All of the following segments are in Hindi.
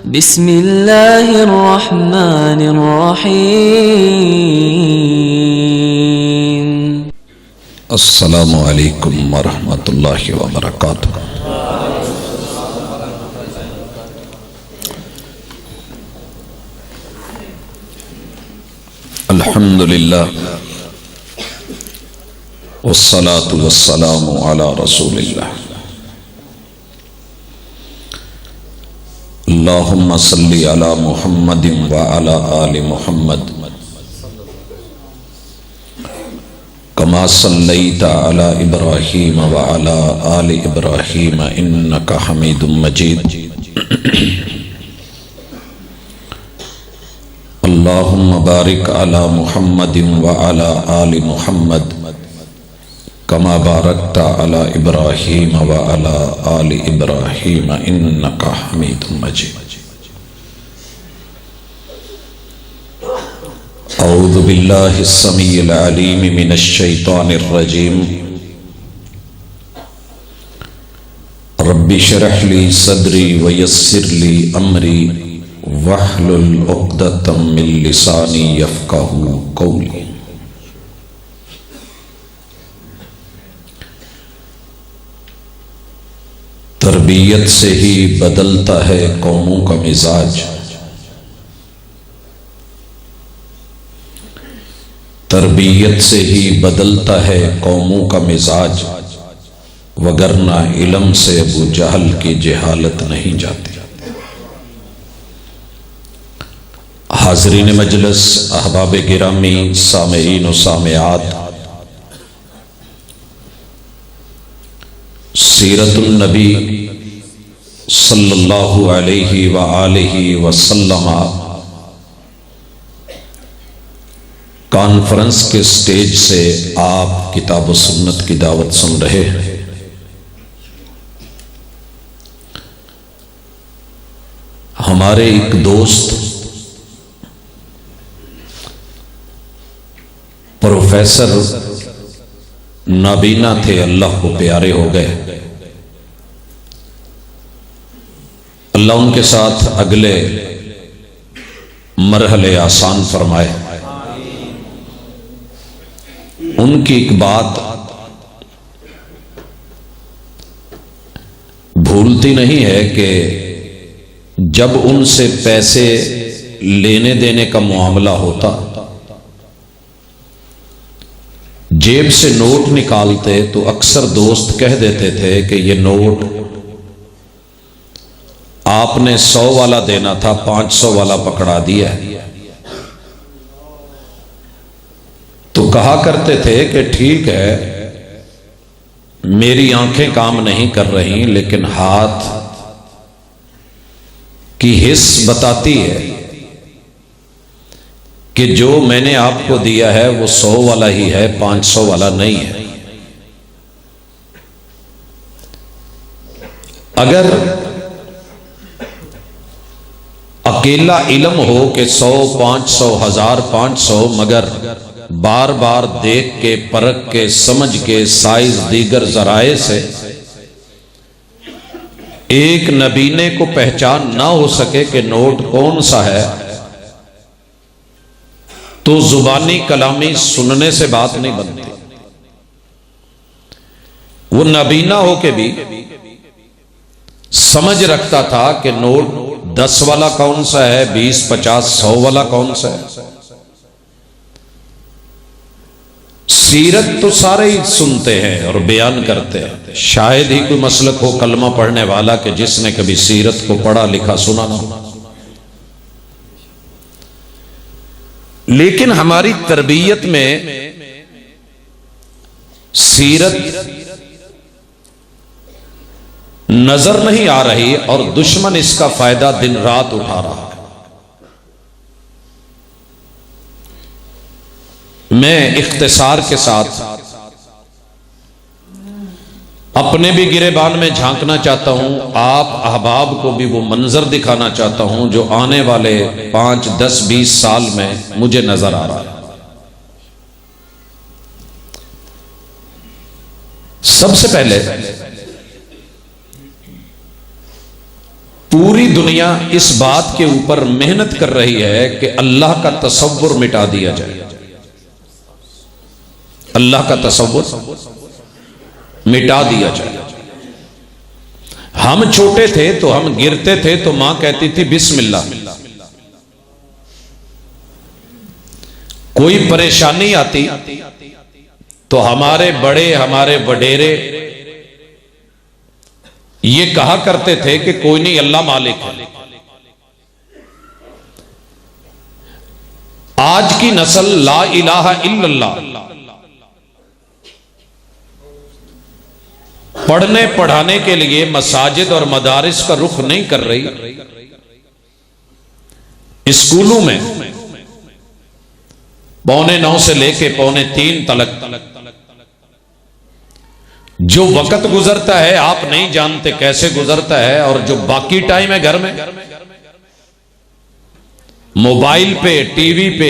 बिस्मिल्लाहिर्रहमानिर्रहीम। अस्सलामु अलैकुम वरहमतुल्लाहि वबरकातुहू। अल्हम्दुलिल्लाह वस्सलातु वस्सलामु अला रसूलिल्लाह। अल्लाहुम्मा सल्लि अला मुहम्मदिन व अला आलि मुहम्मद कमा सल्लैता अला इब्राहीम व अला आलि इब्राहीम इन्नका हमीदुम मजीद। अल्लाहुम्मा बारिक अला मुहम्मदिन व अला आलि मुहम्मद कमा बारकता अला इब्राहीम व अला आलि इब्राहीम इन्नका हमीदुम मजीद। औज़ु बिल्लाहि स्समीइल अलीम मिनश शैतानिर रजीम। रब्बि इश्रह ली सदरी व यस्सिर ली अमरी वहलुल उक़दतम मिन लिसानी यफ़क़हू क़ौली। तरबियत से ही बदलता है कौमों का मिजाज। तरबियत से ही बदलता है कौमों का मिजाज, वगरना इल्म से अबू जहल की जहालत नहीं जाती। हाज़रीन मजलिस, अहबाब गिरामी, सामेईन व सामेआत, सीरतुन नबी सल्लल्लाहु अलैहि व आलिहि वसल्लम कॉन्फ्रेंस के स्टेज से आप किताब व सुन्नत की दावत सुन रहे हैं। हमारे एक दोस्त प्रोफेसर नाबीना थे, अल्लाह को प्यारे हो गए। अल्लाह उनके साथ अगले मरहले आसान फरमाए। उनकी एक बात भूलती नहीं है कि जब उनसे पैसे लेने देने का मामला होता, जेब से नोट निकालते तो अक्सर दोस्त कह देते थे कि ये नोट आपने 100 वाला देना था, 500 वाला पकड़ा दिया। तो कहा करते थे कि ठीक है, मेरी आंखें काम नहीं कर रही, लेकिन हाथ की हिस्स बताती है कि जो मैंने आपको दिया है वो 100 वाला ही है, 500 वाला नहीं है। अगर अकेला इल्म हो कि 100, 500, 1000, 500, मगर बार बार देख के, परख के, समझ के, साइज दीगर जराए से एक नबीने को पहचान ना हो सके कि नोट कौन सा है, तो जुबानी कलामी सुनने से बात नहीं बनती। वो नबीना हो के भी समझ रखता था कि नोट 10 वाला कौन सा है, 20, 50, 100 वाला कौन सा है। सीरत तो सारे ही सुनते हैं और बयान करते हैं, शायद ही कोई मसलक हो कलमा पढ़ने वाला कि जिसने कभी सीरत को पढ़ा लिखा सुना ना। लेकिन हमारी तरबियत में सीरत नजर नहीं आ रही और दुश्मन इसका फायदा दिन रात उठा रहा है। मैं इख्तिसार के साथ अपने भी गिरेबान में झांकना चाहता हूं, आप अहबाब को भी वो मंजर दिखाना चाहता हूं जो आने वाले 5, 10, 20 साल में मुझे नजर आ रहा है। सबसे पहले पूरी दुनिया इस बात के ऊपर मेहनत कर रही है कि अल्लाह का तसव्वुर मिटा दिया जाए। अल्लाह का तसव्वुर मिटा दिया जाए। हम छोटे थे तो हम गिरते थे तो मां कहती थी बिस्मिल्लाह। कोई परेशानी आती तो हमारे बड़े, हमारे वडेरे ये कहा करते थे कि कोई नहीं, अल्लाह मालिक है। आज की नस्ल ला इलाहा इल्लल्लाह पढ़ने पढ़ाने के लिए मसाजिद और मदारिस का रुख नहीं कर रही। स्कूलों में 8:45 से लेके 3:45 तक जो वक्त गुजरता है आप नहीं जानते कैसे गुजरता है। और जो बाकी टाइम है घर में मोबाइल पे, टीवी पे,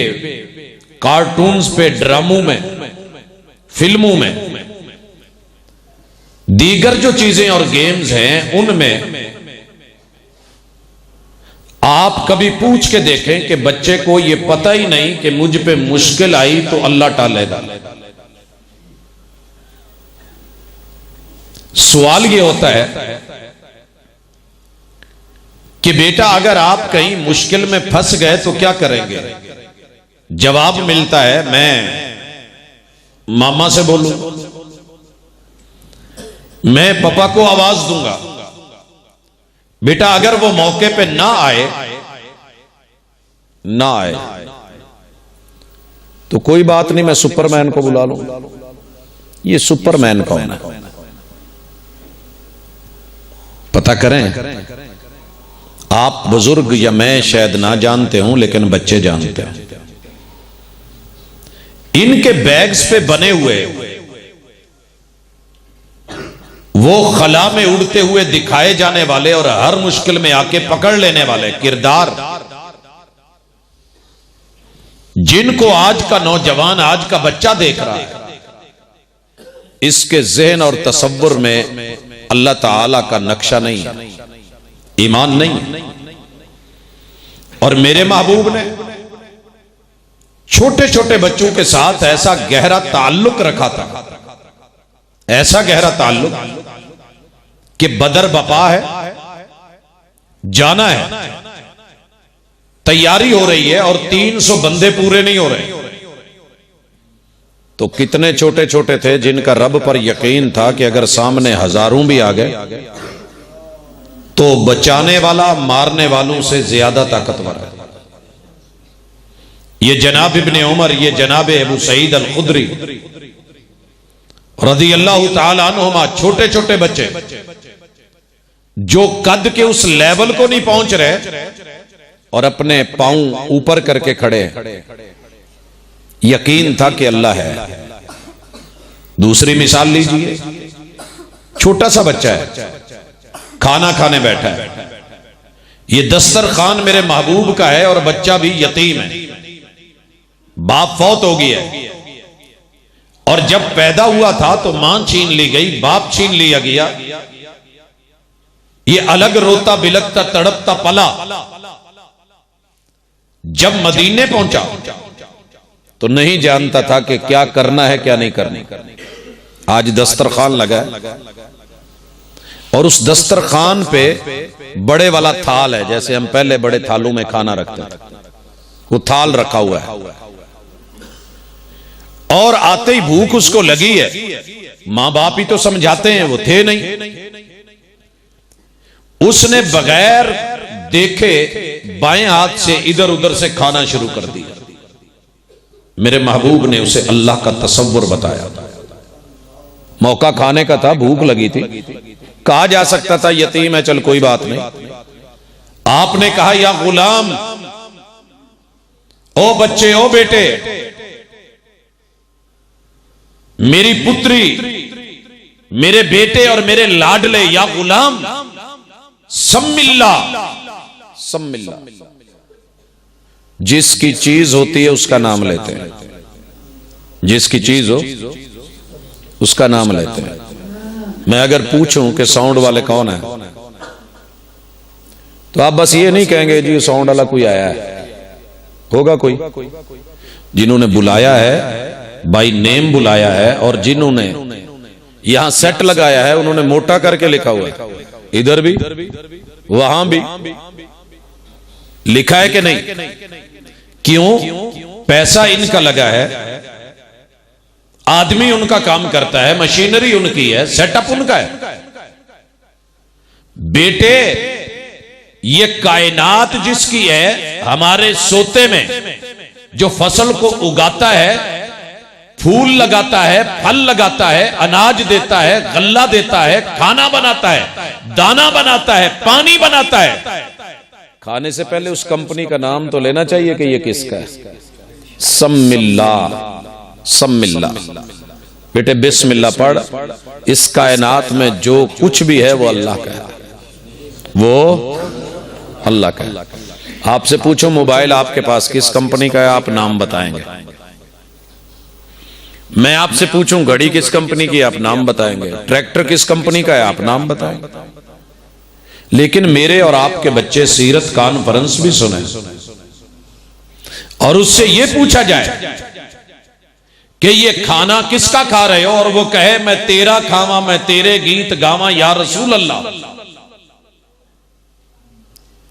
कार्टून्स पे, ड्रामों में, फिल्मों में, दीगर जो चीजें और गेम्स हैं उनमें आप कभी पूछ के देखें कि बच्चे को यह पता ही नहीं कि मुझ पे मुश्किल आई तो अल्लाह टालेगा। सवाल यह होता है कि बेटा अगर आप कहीं मुश्किल में फंस गए तो क्या करेंगे? जवाब मिलता है मैं मामा से बोलूं, मैं पापा को आवाज दूंगा। बेटा अगर वो मौके पे ना आए तो कोई बात नहीं, मैं सुपरमैन को बुला लूं। ये सुपरमैन कौन है? पता करें। आप बुजुर्ग या मैं शायद ना जानते हूं लेकिन बच्चे जानते हैं। इनके बैग्स पे बने हुए वो खला में उड़ते हुए दिखाए जाने वाले और हर मुश्किल में आके पकड़ लेने वाले किरदार, जिनको आज का नौजवान, आज का बच्चा देख रहा है, इसके ज़हन और तसव्वुर में अल्लाह ताला का नक्शा नहीं है, ईमान नहीं। और मेरे महबूब ने छोटे छोटे बच्चों के साथ ऐसा गहरा ताल्लुक रखा था, ऐसा गहरा ताल्लुक कि बदर बपा है, जाना है, तैयारी हो रही है और 300 बंदे पूरे नहीं हो रहे। तो कितने छोटे छोटे थे जिनका रब पर यकीन था कि अगर सामने हजारों भी आ गए तो बचाने वाला मारने वालों से ज्यादा ताकतवर है। ये जनाब इब्ने उमर, ये जनाब अबू सईद अल खुदरी रज़ी अल्लाह ताला अन्हुमा, छोटे छोटे बच्चे जो कद के उस लेवल को नहीं पहुंच रहे और अपने पांव ऊपर करके खड़े, यकीन था कि अल्लाह है। दूसरी मिसाल लीजिए, छोटा सा बच्चा है, खाना खाने बैठा है, ये दस्तरखान मेरे महबूब का है और बच्चा भी यतीम है, बाप फौत हो गया है। और जब पैदा हुआ था तो मां छीन ली गई, बाप छीन लिया गया, ये अलग रोता बिलकता तड़पता पला। जब मदीने पहुंचा तो नहीं जानता था कि क्या करना है क्या नहीं करना। आज दस्तरखान लगा है और उस दस्तरखान पे बड़े वाला थाल है, जैसे हम पहले बड़े थालों में खाना रखते थे, वो थाल रखा हुआ है और आते ही भूख उसको लगी है। मां बाप ही तो समझाते हैं, वो थे नहीं। उसने बगैर देखे बाएं हाथ से इधर उधर से खाना शुरू कर दिया। मेरे महबूब ने उसे अल्लाह का तसव्वुर बताया। मौका खाने का था, भूख लगी थी, कहा जा सकता था यतीम है, चल कोई बात नहीं। आपने कहा या गुलाम, ओ बच्चे, ओ बेटे, मेरी पुत्री, मेरे बेटे और मेरे लाडले, या गुलाम सम्मिल्ला, सम्मिल्ला। जिसकी चीज होती है उसका नाम लेते हैं, जिसकी चीज हो उसका नाम लेते हैं। मैं अगर पूछूं कि साउंड वाले कौन है तो आप बस ये नहीं कहेंगे जी साउंड वाला कोई आया है, होगा कोई जिन्होंने बुलाया है, बाई नेम बुलाया है, और जिन्होंने यहां सेट लगाया है उन्होंने मोटा करके लिखा हुआ है, इधर भी वहां भी लिखा है कि नहीं? क्यों? पैसा इनका लगा है, आदमी उनका काम करता है, मशीनरी उनकी है, सेटअप उनका है। बेटे ये कायनात जिसकी है, हमारे सोते में जो फसल को उगाता है, फूल लगाता है, फल लगाता है, अनाज देता है, गल्ला देता है, खाना बनाता है, दाना बनाता है, पानी बनाता है, खाने से पहले उस कंपनी का नाम तो लेना चाहिए कि ये किसका है। सम्मिल्ला, सम्मिल्ला। बेटे बिस्मिल्लाह पढ़। इस कायनात में जो कुछ भी है वो अल्लाह का है, वो अल्लाह का है। आपसे पूछो मोबाइल आपके पास किस कंपनी का है, आप नाम बताएंगे। मैं आपसे पूछूं घड़ी किस कंपनी की, आप नाम बताएंगे। ट्रैक्टर किस कंपनी का है, आप नाम बताएंगे। लेकिन मेरे और आपके बच्चे सीरत कॉन्फ्रेंस भी सुने और उससे यह पूछा जाए कि ये खाना किसका खा रहे हो, और वो कहे मैं तेरा खावा, मैं तेरे गीत गावा या रसूल अल्लाह,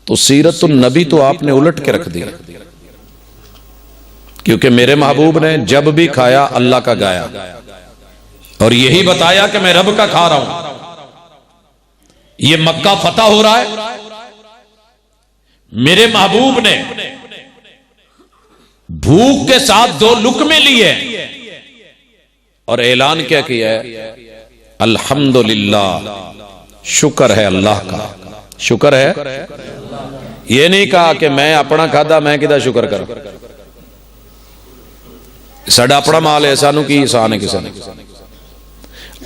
तो सीरतुन नबी तो आपने उलट के रख दिया। क्योंकि मेरे महबूब ने जब भी खाया अल्लाह का गाया और यही बताया कि मैं रब का खा रहा हूं। ये मक्का फतह हो रहा है, मेरे महबूब ने भूख के साथ 2 लुकमे लिए और ऐलान क्या किया है, अल्हम्दुलिल्लाह, शुक्र है अल्लाह का, शुक्र है। ये नहीं कहा कि मैं अपना खादा मैं किदा शुक्र कर, साडा अपना माल है, सानू की एहसान है किसी ने।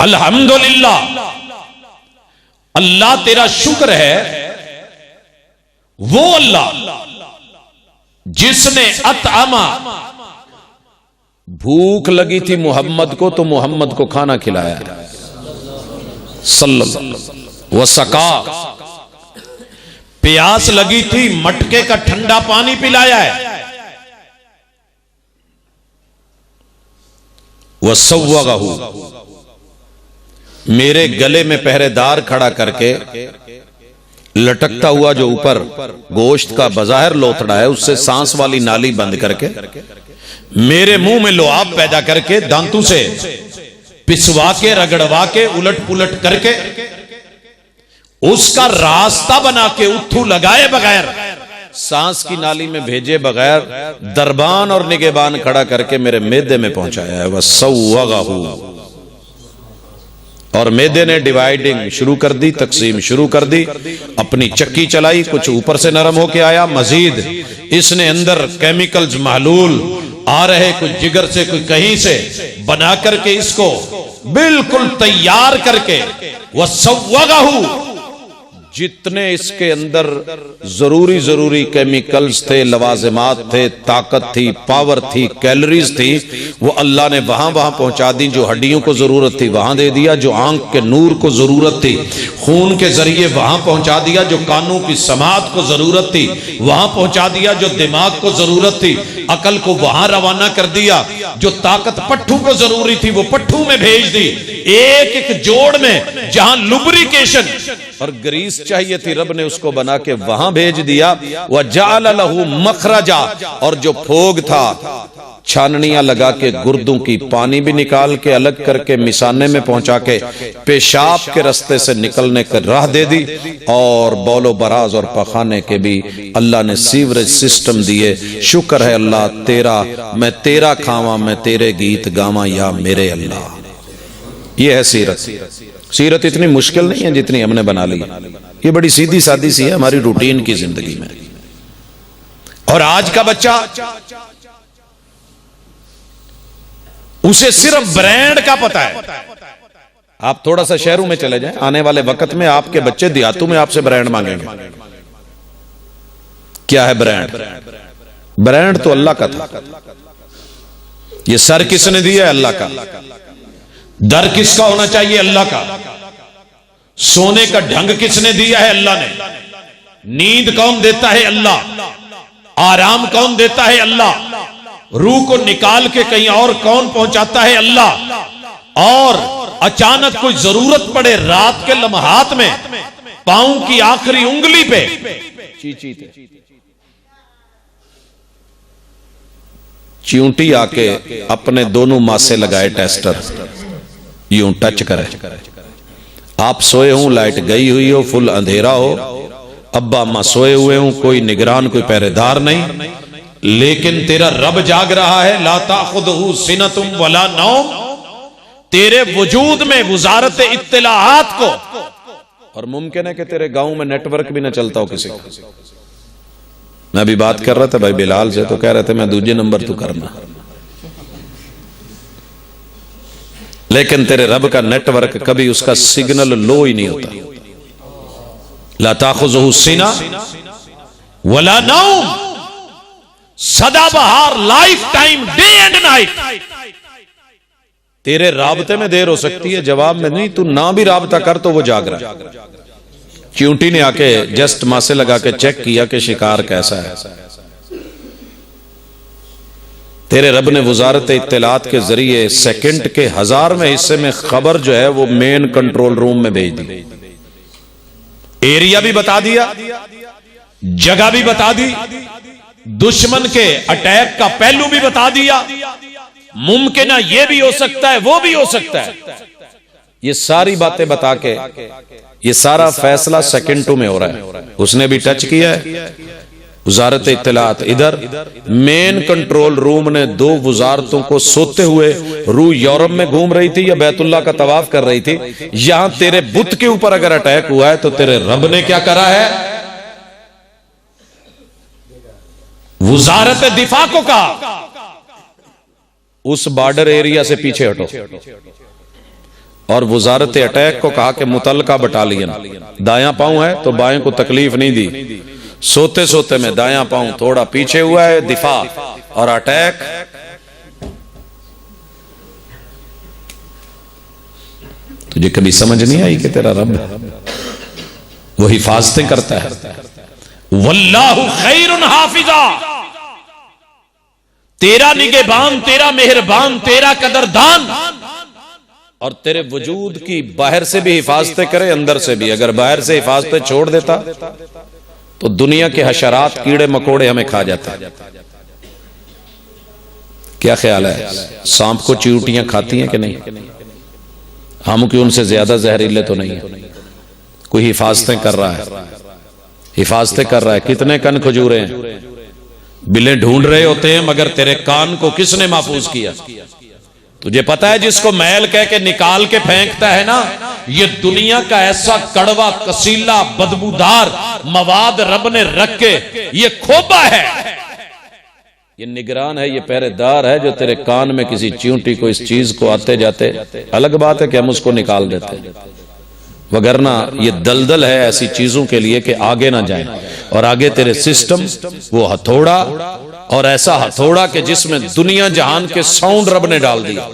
अल्हम्दुलिल्लाह, अल्लाह तेरा शुक्र है, वो अल्लाह जिसने अतअमा, भूख लगी थी मोहम्मद को तो मोहम्मद को खाना खिलाया, सल्लल्लाहु व सका, प्यास लगी थी मटके का ठंडा पानी पिलाया है, वह सव्वगहू, मेरे गले में पहरेदार खड़ा करके लटकता हुआ जो ऊपर गोश्त का बज़ाहिर लोथड़ा है उससे सांस वाली नाली बंद करके मेरे मुंह में लुआब पैदा करके दांतों से पिसवा के रगड़वा के उलट पुलट करके उसका रास्ता बना के उठू लगाए बगैर सांस की नाली में भेजे बगैर दरबान और निगेबान खड़ा करके मेरे मेदे में पहुंचाया है। वह सव्वगहू, और मेदे ने डिवाइडिंग शुरू कर दी, तकसीम शुरू कर दी, अपनी चक्की चलाई, कुछ ऊपर से नरम होके आया, मजीद इसने अंदर केमिकल्स महलूल आ रहे, कुछ जिगर से कोई कहीं से बना करके इसको बिल्कुल तैयार करके वह सव्वगहू, जितने इसके अंदर जरूरी केमिकल्स थे, लवाजिमात थे, ताकत थी, पावर थी, कैलोरीज थी, वो अल्लाह ने वहां पहुंचा दी। जो हड्डियों को जरूरत थी वहां दे दिया, जो आंख के नूर को जरूरत थी खून के जरिए वहां पहुंचा दिया, जो कानों की समात को जरूरत थी वहां पहुंचा दिया, जो दिमाग को जरूरत थी अकल को वहां रवाना कर दिया, जो ताकत पट्ठू को जरूरी थी वो पट्ठू में भेज दी। एक एक जोड़ में जहां लुब्रिकेशन और ग्रीस चाहिए थी रब ने उसको बना के वहां भेज दिया। वह जाल लहू मखरजा, और जो फोग था छाननियां लगा के गुर्दों की पानी भी निकाल के अलग करके मिसाने में पहुंचा के पेशाब के रास्ते से निकलने का राह दे दी, और बौलो बराज और पखाने के भी अल्लाह ने सीवरेज सिस्टम दिए। शुक्र है अल्लाह तेरा, मैं तेरा खावा, मैं तेरे गीत गावा या मेरे अल्लाह। ये है सीरत। सीरत इतनी मुश्किल नहीं है जितनी हमने बना ली, ये बड़ी सीधी सादी सी है हमारी रूटीन की जिंदगी में। और आज का बच्चा उसे सिर्फ ब्रांड का पता है। आप थोड़ा सा शहरों में चले जाएं, आने वाले वक्त में आपके बच्चे देहातों में आपसे ब्रांड मांगेंगे। क्या है ब्रांड? ब्रांड तो अल्लाह का था। ये सर किसने दिया है? अल्लाह का। दर किसका होना चाहिए? अल्लाह का। सोने का ढंग किसने दिया है? अल्लाह ने। नींद कौन देता है? अल्लाह। आराम कौन देता है? अल्लाह। रूह को निकाल के कहीं और कौन पहुंचाता है? अल्लाह। और अचानक कोई जरूरत पड़े रात के लम्हात में पांव की आखिरी उंगली पे चींटी आके अपने दोनों मासे लगाए टेस्टर, यूं टच करे। आप सोए हो, लाइट गई हुई हो, फुल अंधेरा हो, अब्बा अम्मा सोए हुए हो, कोई निगरान कोई पहरेदार नहीं, लेकिन तेरा रब जाग रहा है। ला ताखुदहु सिनतुम वला नौम, तेरे वजूद में वजारत इत्तिलाआत को। और मुमकिन है कि तेरे गांव में नेटवर्क भी ना चलता हो किसी का। मैं अभी बात कर रहा था भाई बिलाल से, तो कह रहे थे मैं दूसरे नंबर तू करना, लेकिन तेरे रब का नेटवर्क कभी उसका सिग्नल लो ही नहीं होता। ला ताखुज़ुहु सिना वला नौम, सदाबहार, life time, day and night. तेरे राबते में देर हो सकती है, जवाब में नहीं। तू ना भी राबता कर तो वो जाग रहा है। चींटी ने आके जस्ट मासे लगा के चेक किया कि शिकार कैसा है। तेरे रब ने वजारत इत्तलात के जरिए सेकंड के 1000वें हिस्से में खबर जो है वो मेन कंट्रोल रूम में भेज दी। एरिया भी बता दिया, जगह भी बता दी, दुश्मन के अटैक का पहलू भी बता दिया। मुमकिन है ये भी हो सकता है, वो भी हो सकता है। ये सारी बातें बता के ये सारा फैसला सेकंडों में हो रहा है। उसने भी टच किया है। वजारत इत्तलात इधर, मेन कंट्रोल रूम ने 2 वजारतों को सोते हुए, रूह यूरोप में घूम रही थी या बैतुल्लाह का तवाफ कर रही थी। यहां तेरे बुत के ऊपर अगर अटैक हुआ है तो तेरे रब ने क्या करा है? वजारत दिफा को कहा उस बॉर्डर एरिया से पीछे हटो, और वजारत अटैक को कहा कि मुतलका बटालियन, दायां पांव है तो बाएं को तकलीफ नहीं दी। सोते सोते में दायां पांव थोड़ा पीछे हुआ है, दिफा और अटैक। तुझे कभी समझ नहीं आई कि तेरा रब वो हिफाजतें करता है। वल्लाहु खैरुन हाफिजा, तेरा निगहबान, तेरा मेहरबान, तेरा कदरदान, और तेरे वजूद की बाहर से भी हिफाजतें करे, अंदर से भी। अगर बाहर से हिफाजतें छोड़ देता तो दुनिया के हशरात, कीड़े मकोड़े हमें खा जाते। क्या ख्याल है? सांप को चींटियां खाती हैं कि नहीं? हम क्यों उनसे ज्यादा जहरीले तो नहीं है? कोई हिफाजतें कर रहा है, हिफाजतें कर रहा है। कितने कन खजूरे हैं, बिल्ले ढूंढ रहे होते हैं, मगर तेरे कान को किसने महफूज किया? तुझे पता है जिसको मैल कह के निकाल के फेंकता है ना, ये दुनिया का ऐसा कड़वा, कसीला, बदबूदार मवाद रब ने रख के ये खोपा है। ये निगरान है, ये पहरेदार है, जो तेरे कान में किसी चींटी को, इस चीज को आते जाते, अलग बात है कि हम उसको निकाल देते, वगरना ये दलदल है ऐसी चीजों के लिए कि आगे ना जाए। और आगे तेरे सिस्टम, वो हथौड़ा, और ऐसा हथौड़ा कि जिसमें दुनिया जहान के साउंड रब ने डाल दिया।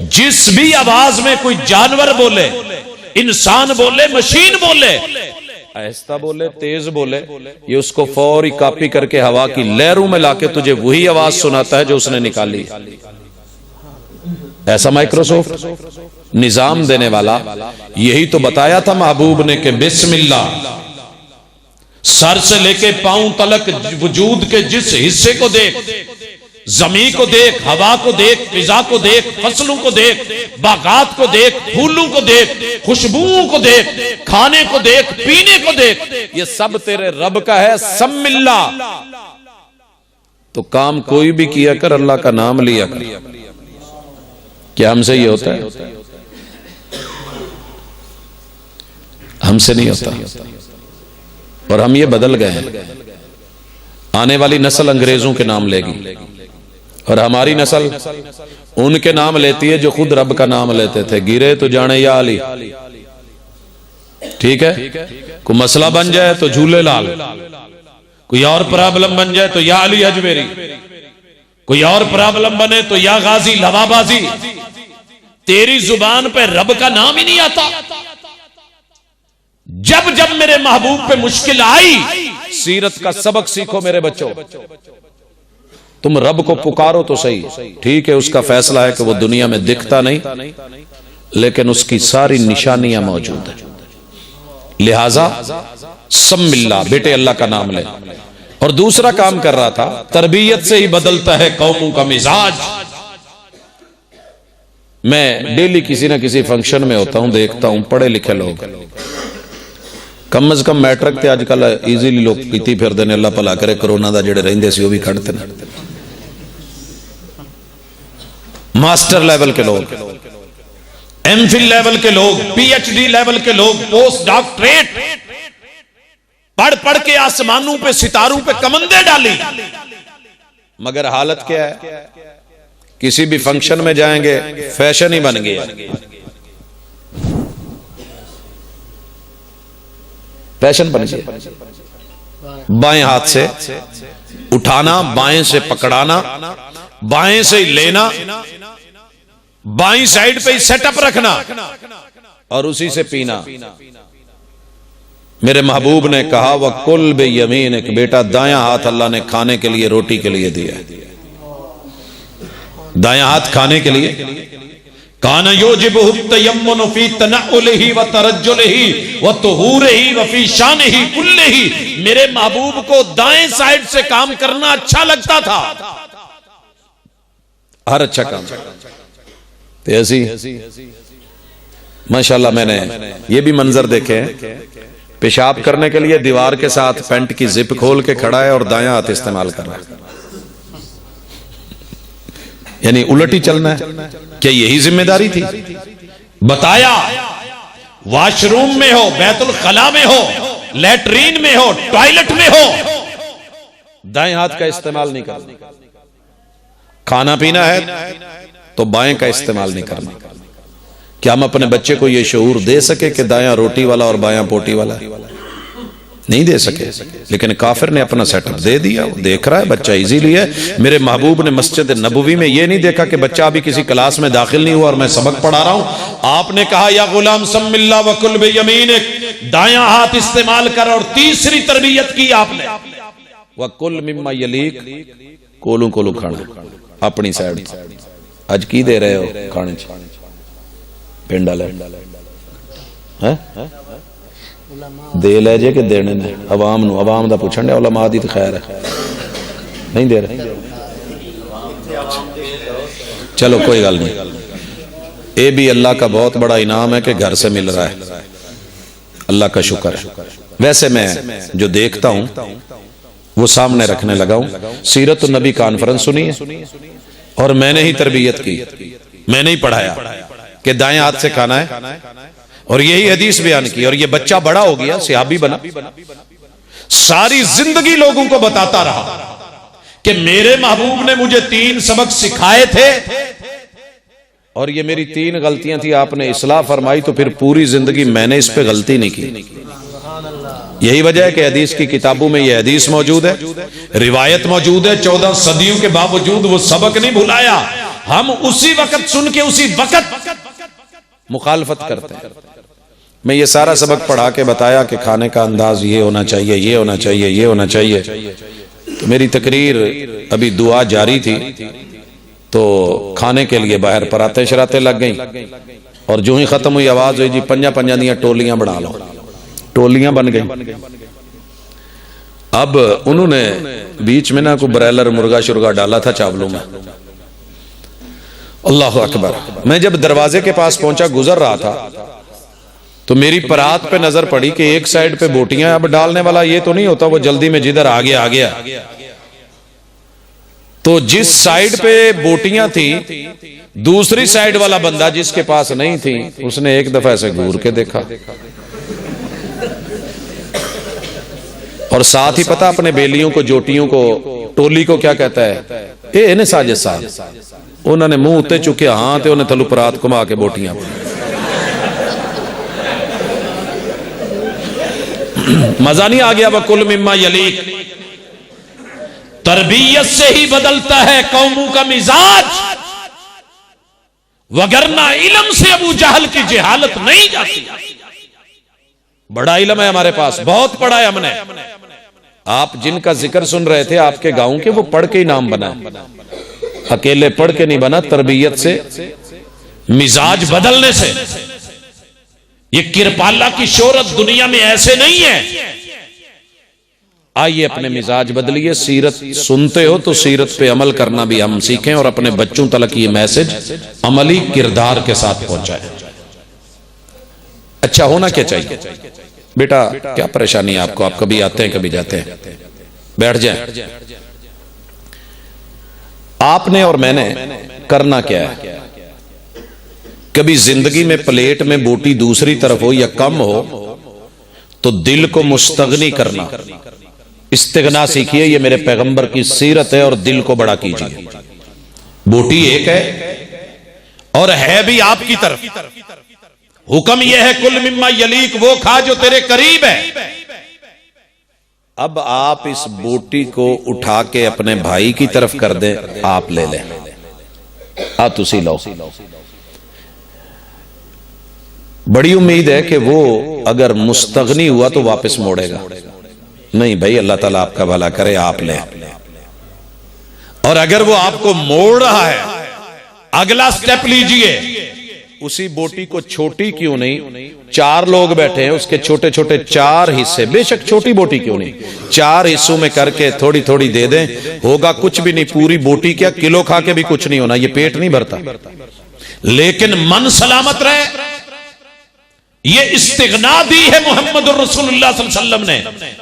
जिस भी आवाज में कोई जानवर बोले, इंसान बोले, मशीन बोले, आहिस्ता बोले, तेज बोले, ये उसको फौरी कॉपी करके हवा की लहरों में लाके तुझे वही आवाज सुनाता है जो उसने निकाली। ऐसा माइक्रोसॉफ्ट निजाम देने वाला, यही तो बताया था महबूब ने कि बिस्मिल्लाह, सर से लेके पांव तलक वजूद के जिस हिस्से को देख, जमीन को देख, हवा को देख, फिजा को देख, फसलों को देख, बागात को देख, फूलों को देख, खुशबुओं को देख, खाने को देख, पीने को देख, ये सब तेरे रब का है। सम्मिल्ला, तो काम कोई भी किया कर, अल्लाह का नाम लिया कर। क्या हमसे ये होता है? हमसे नहीं होता, और हम ये बदल गए हैं। आने वाली नस्ल अंग्रेजों के नाम लेगी, और हमारी नस्ल उनके नाम लेती है जो खुद रब का नाम लेते थे। गिरे तो जाने या अली, ठीक है? कोई मसला बन जाए तो झूले लाल, कोई और प्रॉब्लम बन जाए तो या अली अजमेरी, कोई और प्रॉब्लम बने तो या गाजी लवाबाजी। तेरी जुबान पे रब का नाम ही नहीं आता। जब जब मेरे महबूब पे मुश्किल आई, सीरत का सबक सीखो मेरे बच्चों। तुम रब को पुकारो तो सही, ठीक है, उसका फैसला है कि वो दुनिया में दिखता नहीं, लेकिन उसकी सारी निशानियां मौजूद है। लिहाजा सम्मिल्लाह, बेटे अल्लाह का नाम ले। और दूसरा काम कर रहा था, तरबियत से ही बदलता है कौमों का मिजाज। मैं डेली किसी ना किसी फंक्शन में होता हूं, देखता हूं पढ़े लिखे लोग, कम अज कम मैट्रिक ते अजकल ईजीली लोग पीती फिरदे ने, अल्लाह भला करे कोरोना दा जेड़े रहिंदे सी वो भी कढ़ते ने। मास्टर लेवल के लोग, एमफिल लेवल के लोग, पीएचडी लेवल के लोग, पोस्ट डॉक्टरेट पढ़ पढ़ के आसमानों पे सितारों पे कमंदे डाली, मगर हालत क्या है? किसी भी फंक्शन में जाएंगे फैशन ही बन गया। फैशन बन गया। बाएं हाथ से उठाना, बाएं से पकड़ाना, बाएं से ही लेना, बाईं साइड पे ही सेटअप रखना और उसी से पीना। मेरे महबूब ने कहा वह कुल बे यमीन, एक बेटा दायां हाथ अल्लाह ने खाने के लिए, रोटी के लिए दिया है। दायां हाथ खाने के लिए। काना योजिबुहु तयम्मुनु फी तनअुलिही व तरज्जुलिही व तुहूरिही व फी शानिही कुल्लिही। मेरे महबूब को दाएं साइड से काम करना अच्छा लगता था, हर अच्छा काम। तो ऐसी माशाल्लाह मैंने ये भी मंजर देखे हैं, पेशाब करने के लिए दीवार के साथ पैंट की जिप खोल के खड़ा है और दायां हाथ इस्तेमाल कर रहा है, यानी उलट ही चलना है। क्या यही जिम्मेदारी थी? बताया वॉशरूम में हो, बैतुल खला में हो, लेटरीन में हो, टॉयलेट में हो, दाएं हाथ का इस्तेमाल नहीं करना। खाना पीना है तो बाएं का इस्तेमाल नहीं करना। क्या हम अपने बच्चे को यह शऊर दे सके कि दायां रोटी वाला और बायां पोटी वाला? नहीं दे सके, लेकिन काफिर ने अपना सेटअप दे दिया। वो देख रहा है बच्चा इजीली है। मेरे महबूब ने मस्जिद नबवी में यह नहीं देखा कि बच्चा अभी किसी क्लास में दाखिल नहीं हुआ और मैं सबक पढ़ा रहा हूं। आपने कहा या गुलाम सम्मिल्लाह व कुल बियमीनिक, दायां हाथ इस्तेमाल कर। और तीसरी तरबियत की आपने, व कुल मिम्मा यलीक, कोलू कोलू खाना अपनी साइड। आज की दे रहे हो खाने पिंड वाले हैं? दे ले जे कि देने ने अवाम नू? अवाम दा पुछण दे, उलमा दी तो खैर है, नहीं दे रहे। चलो कोई गल नहीं, ये भी अल्लाह का बहुत बड़ा इनाम है कि घर से मिल रहा है, अल्लाह का शुक्र है। वैसे मैं जो देखता हूं वो सामने रखने लगा हूं। सीरत नबी कॉन्फ्रेंस सुनी है और मैंने ही तरबियत की, मैंने ही पढ़ाया कि दाएं हाथ से खाना है, और यही हदीस बयान की। और ये बच्चा बड़ा हो गया, सहाबी बना, सारी जिंदगी लोगों को बताता रहा कि मेरे महबूब ने मुझे 3 सबक सिखाए थे और ये मेरी 3 गलतियां थी, आपने इस्लाह फरमाई, तो फिर पूरी जिंदगी मैंने इस पे गलती नहीं की। यही वजह है कि हदीस की किताबों में यह हदीस मौजूद है, रिवायत मौजूद है। 14 सदियों के बावजूद वो सबक नहीं भुलाया। हम उसी वक्त सुन के उसी वक्त मुखालफत करते हैं। मैं ये सारा सबक पढ़ा के बताया कि खाने का अंदाज ये होना चाहिए, ये होना चाहिए, ये होना चाहिए। तो मेरी तकरीर अभी दुआ जारी थी, तो खाने के लिए बाहर पराते शराते लग गई और जो ही खत्म हुई आवाज हुई जी 5 दियां टोलियां बना लो। टोलियां बन गई। अब उन्होंने बीच में ना कोई ब्रॉयलर मुर्गा शुर्गा डाला था चावलों में। अल्लाह अकबर। मैं जब दरवाजे के पास पहुंचा, गुजर रहा था, तो मेरी परात पे नजर पड़ी कि एक साइड पे बोटियां। अब डालने वाला ये तो नहीं होता वो जल्दी में जिधर आ गया। तो जिस साइड पे बोटियां थी, दूसरी साइड वाला बंदा जिसके पास नहीं थी, उसने एक दफा ऐसे घूर के देखा और साथ ही पता अपने बेलियों को, जोटियों को, टोली को क्या कहता है? ए इन्हें साजिद साहब। उन्होंने मुंह उत्ते चुके, हां, तो उन्हें थलू परात घुमा के बोटियां। मजा नहीं आ गया? वकुल मिम्मा यलीक। तरबियत से ही बदलता है कौमों का मिजाज, वगरना इल्म से अबू जहल की जहालत नहीं जाती। बड़ा इल्म है हमारे पास, बहुत पढ़ा है हमने। आप जिनका जिक्र सुन रहे थे आपके गांव के, वो पढ़ के ही नाम बना, अकेले पढ़ के नहीं बना, तरबियत से, मिजाज बदलने से। ये किरपाला की शोहरत दुनिया में ऐसे नहीं है। आइए अपने मिजाज बदलिए। सीरत सुनते हो तो सीरत पे अमल करना भी हम सीखें और अपने बच्चों तक ये मैसेज अमली किरदार के साथ पहुंचाए। अच्छा होना क्या चाहिए? बेटा क्या परेशानी है आपको? आप कभी आते हैं कभी जाते हैं, बैठ जाएं। आपने और मैंने करना क्या है? कभी जिंदगी में प्लेट में बोटी दूसरी तरफ हो या कम हो तो दिल को मुस्तगनी करना, इस्तिगना सीखिए। ये मेरे पैगंबर की सीरत है और दिल को बड़ा कीजिए। बोटी एक है और है भी आपकी तरफ। हुक्म यह है कुल मिम्मा यलीक, वो खा जो तेरे करीब है। अब आप इस बोटी को उठा के अपने भाई की तरफ कर दे, आप ले लें, आ तुसी लो। बड़ी उम्मीद है कि वो अगर मुस्तगनी हुआ तो वापस मोड़ेगा। नहीं भाई, अल्लाह ताला आपका भला करे, आप ले। और अगर वो आपको मोड़ रहा है, अगला स्टेप लीजिए। उसी बोटी को छोटी क्यों नहीं, 4 लोग बैठे हैं, उसके छोटे छोटे 4 हिस्से, बेशक छोटी बोटी क्यों नहीं, 4 हिस्सों में करके थोड़ी थोड़ी दे दें। होगा कुछ भी नहीं, पूरी बोटी क्या, किलो खा के भी कुछ नहीं होना, ये पेट नहीं भरता, लेकिन मन सलामत रहे। ये इस्तिगना दी है मोहम्मद रसूलुल्लाह सल्लल्लाहु अलैहि वसल्लम ने।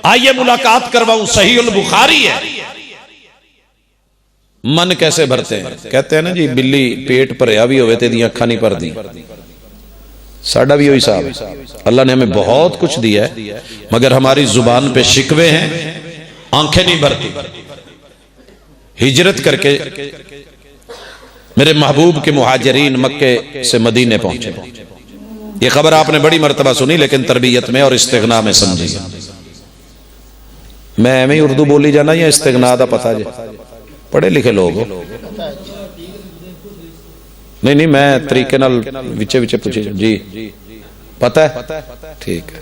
आइए मुलाकात करवाऊं, सहीहुल बुखारी है। मन कैसे भरते हैं? कहते हैं ना जी, बिल्ली पेट भरिया भी होवे ते दी अखां नहीं भरदी। साडा भी वही हिसाब है। अल्लाह ने हमें बहुत कुछ दिया है, मगर हमारी जुबान पे शिकवे हैं, आंखें नहीं भरती। हिजरत करके मेरे महबूब के मुहाजिरीन मक्के से मदीने पहुंचे। ये खबर आपने बड़ी मर्तबा सुनी, लेकिन तरबियत में और इस्तिगना में समझी। मैं एवं ही उर्दू बोली जाना या इस्तिगना दा पता जे? पढ़े लिखे लोग हो? नहीं नहीं, मैं तरीके नाल विचे विचे पूछे जी, पता है? ठीक है।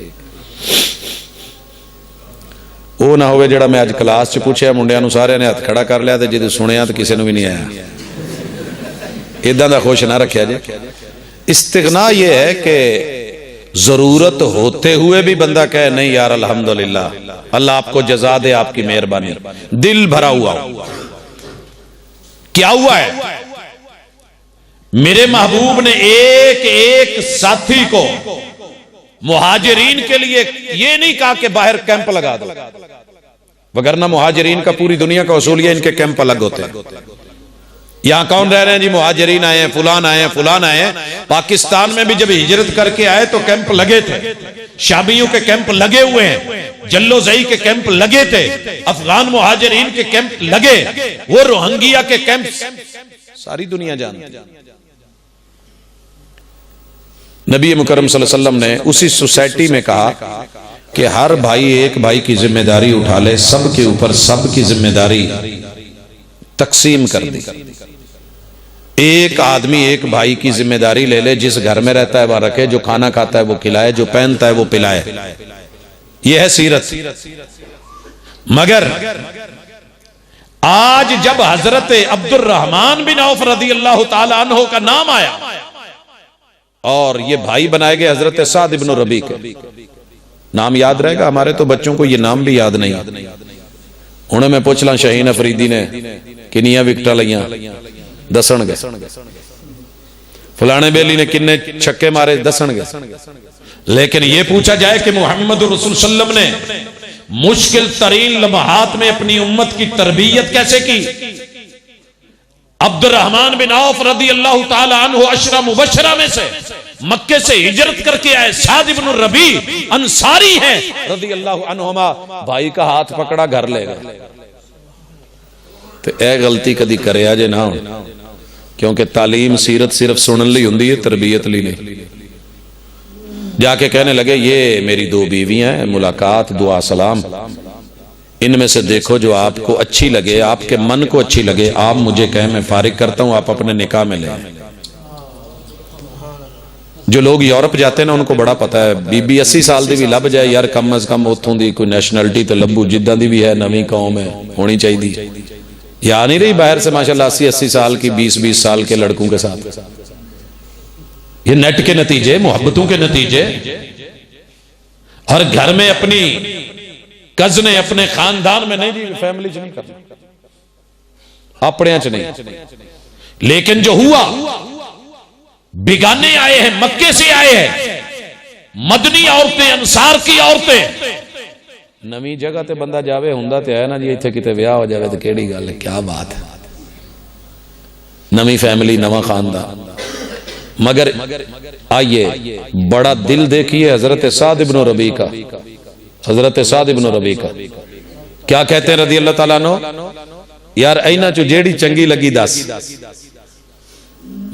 वो ना होवे जेड़ा मैं अज क्लास च पूछया, मुंडिया नूं सारिਆਂ ने हथ खड़ा कर लिया ते जे सुनिया तो किसी भी नहीं आया। इदां दा खुश ना रखिया जे। इस्तिगना ये है कि जरूरत होते हुए भी बंदा कहे नहीं यार अल्हम्दुलिल्लाह, अल्लाह आपको जज़ा दे, आपकी मेहरबानी। दिल भरा हुआ। क्या हुआ है? मेरे महबूब ने एक एक साथी को मुहाजिरीन के लिए ये नहीं कहा कि बाहर कैंप लगा दो, वगरना मुहाजिरीन का पूरी दुनिया का उसूल है, इनके कैंप अलग होते हैं। यहां कौन रह रहे हैं जी? मुहाजिरीन आए हैं, फुलान आए हैं, फुलान आए हैं। पाकिस्तान में भी जब हिजरत करके आए तो कैंप लगे थे, शाबियों के कैंप लगे हुए हैं, जल्लोजई के कैंप लगे थे, अफगान मुहाजिरीन के कैंप लगे, वो रोहिंग्या के कैंप सारी दुनिया जानती। नबी मुकर्रम सल्लल्लाहु अलैहि वसल्लम ने उसी सोसाइटी में कहा कि हर भाई एक भाई की जिम्मेदारी उठा ले, सबके ऊपर सबकी जिम्मेदारी तकसीम कर दी। एक आदमी एक भाई की जिम्मेदारी ले ले, जिस घर में रहता है वहां रखे, जो खाना खाता है वो खिलाए, जो पहनता है वो पिलाए। यह है सीरत। मगर आज जब हजरत अब्दुर्रहमान बिन औफ रज़ियल्लाहु ताला अन्हु का नाम आया और ये भाई बनाए गए हजरत साद इब्न रबी के, नाम याद रहेगा? हमारे तो बच्चों को ये नाम भी याद नहीं। उन्हें मैं पूछ ला शहीन अफरीदी ने किनिया विकटा लिया, दसणगे। फलाने बेली ने किन्ने छक्के मारे, दसणगे। लेकिन यह पूछा जाए कि मोहम्मद रसूल सल्लम ने मुश्किल तरीन लम्हात में अपनी उम्मत की तरबियत कैसे की? अब्दुर्रहमान बिन औफ रज़ियल्लाहु ताला अन्हु अशरा मुबशरा में से मक्के से हिजरत करके आए, साद इब्न रबी अंसारी हैं रज़ियल्लाहु अन्हुमा। भाई का हाथ पकड़ा, घर ले गए। तो यह गलती कदी करे जे ना, क्योंकि तालीम सीरत सिर्फ सुनने ली हुंदी है, तरबियत ली नहीं। जाके कहने लगे ये मेरी 2 बीवियां हैं, मुलाकात दुआ सलाम, इनमें से देखो जो आपको अच्छी लगे, आपके मन को अच्छी लगे, आप मुझे कहें, मैं फारिग करता हूं, आप अपने निकाह में ले। जो लोग यूरोप जाते हैं ना उनको बड़ा पता है, बीबी 80 साल की भी लभ जाए यार, कम अज कम उतों की कोई नैशनैलिटी तो लभू, जिदा की भी है, नवी कौम है, होनी चाहिए। या नहीं रही बाहर से माशाल्लाह 80-80 साल की, 20-20 साल के लड़कों के साथ। ये नेट के नतीजे, मोहब्बतों के नतीजे। हर घर में अपनी कजने, अपने खानदान में नहीं जी, फैमिली च नहीं करना, अपने च नहीं। लेकिन जो हुआ, बिगाने आए हैं, मक्के से आए हैं, मदनी औरतें, अंसार की औरतें। नवी जगह ते बंदा जावे, हुंदा ते है ना जी, इत्थे किते ब्याह हो जावे तो केड़ी गल है, क्या बात है, नवी फैमिली, नवा खानदान। मगर आइए बड़ा दिल देखिए हजरत साद इब्न रबी का। हजरत साद इब्न रबी का क्या कहते हैं रदी अल्लाह ताला अन्हु, यार इन्हां चो जेड़ी चंगी लगी दस,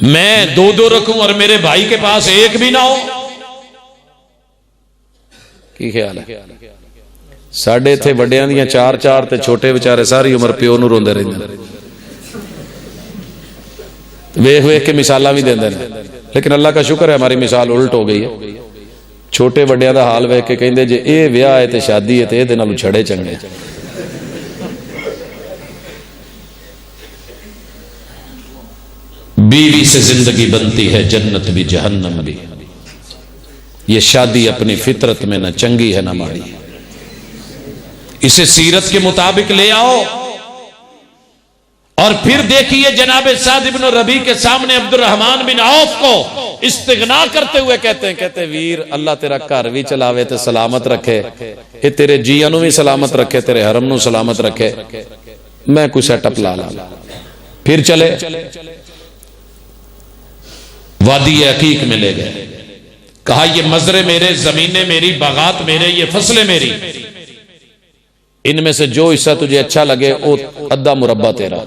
मैं 2-2 रखूं और मेरे भाई के पास एक भी ना हो। की ख्याल है? साडे इत्थे वड्डियां दियां 4-4 ते छोटे बेचारे सारी उम्र प्यो नूं रोंदे रहिंदे, वेख वेख के मिसाला भी देंदे ने। लेकिन अल्लाह का शुक्र है हमारी मिसाल उल्ट हो गई है। छोटे वड्डियां दा हाल वेख के कहंदे जे ये ब्याह है ते शादी है ते इहदे नालों छड़े चंगे। बीवी से जिंदगी बनती है, जन्नत भी जहन्नम भी। ये शादी अपनी फितरत में न चंगी है न माड़ी है। इसे सीरत के मुताबिक ले आओ। और फिर देखिए जनाब साद इब्न रबी के सामने अब्दुर्रहमान बिन औफ को इस्तिगना करते हुए कहते वीर अल्लाह तेरा घर भी चलावे ते सलामत रखे, ये तेरे जियां नूं भी सलामत रखे, तेरे हरम नूं सलामत रखे, मैं कोई सेटअप ला ला। फिर चले वादी अकीक में ले गए, कहा ये मजरे मेरे, जमीनें मेरी, बागात मेरे, ये फसलें मेरी, इनमें से जो हिस्सा तुझे अच्छा लगे वो अद्धा मुरब्बा तेरा,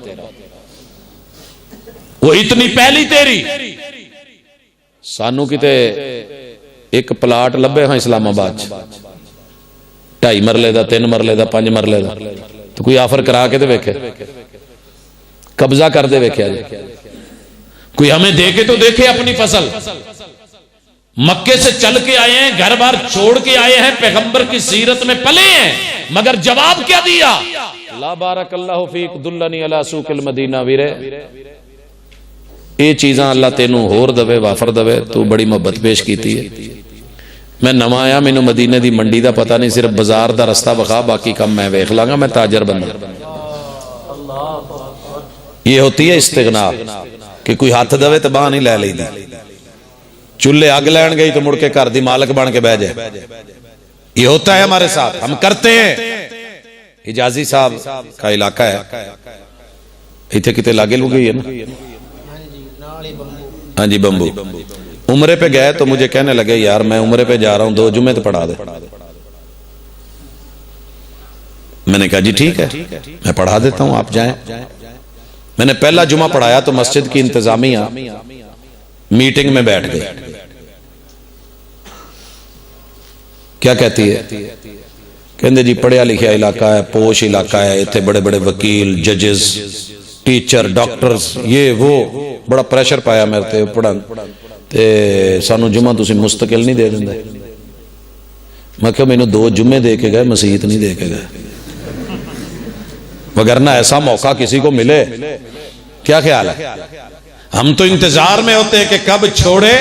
वो इतनी पहली तेरी। सानू किते एक प्लाट लभे हाँ इस्लामाबाद 2.5 मरले का, 3 मरले का, 5 मरले का, तो कोई ऑफर करा के तो वेखे, कब्जा कर दे वेख्या जी, कोई हमें देखे तो देखे अपनी फसल। मक्के से चल के आए हैं, घर बार छोड़ के आए हैं, पैगंबर की सीरत में पले हैं, मगर जवाब क्या दिया? ला बारकल्लाहु फीक दुल्लनी अला सूकिल मदीना। वीरे ये चीज़ां अल्लाह तेनू होर दवे, वाफर दवे, तू बड़ी मोहब्बत पेश की है। मैं नवा आया, मैनू मदीने की मंडी का पता नहीं, सिर्फ बाजार का रस्ता विखा, बाकी कम मैं वेख लांगा, मैं ताजर बंदा। ये होती है इस्तिगना कि कोई हाथ दवे तो बाह नहीं लै ली, चूल्हे अग लैन गई तो मुड़ के घर दी मालक बन के बह जाए। ये होता है हमारे साथ, हम करते हैं। हिजाजी साहब का इलाका है, इतने किते लागे लुगे है ना, हाँ जी बम्बू। उम्रे पे गए तो मुझे कहने लगे यार मैं उम्रे पे जा रहा हूं, 2 जुमे तो पढ़ा दे। मैंने कहा जी ठीक है, मैं पढ़ा देता हूं, आप जाएं। मैंने पहला जुमा पढ़ाया तो मस्जिद की इंतजामिया मीटिंग में बैठ गई। क्या कहती है? कहते जी पढ़िया लिखा इलाका है, पोश इलाका है, इतने बड़े बड़े वकील, जजेस, टीचर, डॉक्टर्स, ये वो, बड़ा प्रेशर पाया मेरे ते पढ़न ते सानू जुमा तुसी मुस्तकिल नहीं दे देंगे। मैं क्या मैनू 2 जुम्मे दे के गए, मसीत नहीं दे के गए, वगरना ऐसा मौका किसी को मिले। क्या ख्याल है? हम तो इंतजार में होते हैं कि कब छोड़े।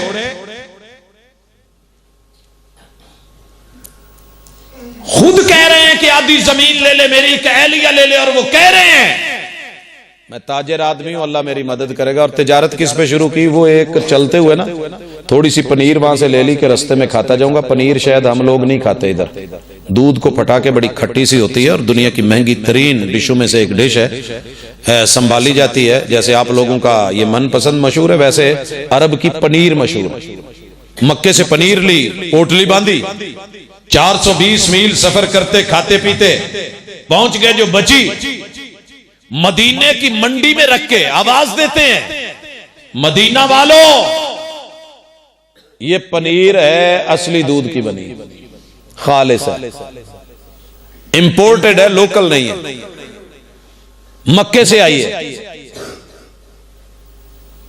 खुद कह रहे हैं कि आधी जमीन ले ले, मेरी एक एहलिया ले ले, और वो कह रहे हैं मैं ताजिर आदमी हूं, अल्लाह मेरी मदद करेगा। और तिजारत किस पे शुरू की? वो एक चलते हुए ना थोड़ी सी पनीर वहां से ले ली कि रास्ते में खाता जाऊंगा। पनीर शायद हम लोग नहीं खाते इधर, दूध को फटा के बड़ी खट्टी सी होती है और दुनिया की महंगी तरीन डिशों में से एक डिश है, संभाली जाती है। जैसे आप लोगों का ये मनपसंद मशहूर है, वैसे अरब की पनीर मशहूर। मक्के से पनीर ली, पोटली बांधी, 420 मील सफर करते खाते पीते पहुंच गए। जो बची मदीने की मंडी में रख के आवाज देते हैं, मदीना वालों ये पनीर है असली दूध की बनी, खालिस है, इंपोर्टेड है, लोकल नहीं है, मक्के से आई है।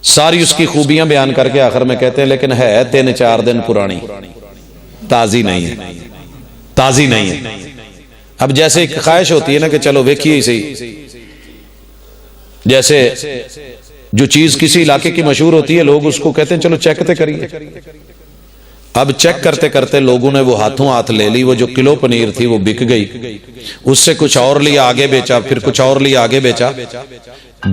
सारी उसकी खूबियां बयान करके आखिर में कहते हैं लेकिन है 3-4 दिन पुरानी, ताजी नहीं है, ताजी नहीं है। अब जैसे एक ख्वाहिश होती है ना कि चलो देखिए ही सही, जैसे जो चीज किसी इलाके की मशहूर होती है लोग उसको कहते हैं चलो चेक तो करिए। अब चेक करते करते लोगों ने वो हाथों हाथ ले ली, वो जो किलो पनीर थी वो बिक गई, उससे कुछ और लिया आगे बेचा, फिर कुछ और लिया आगे बेचा।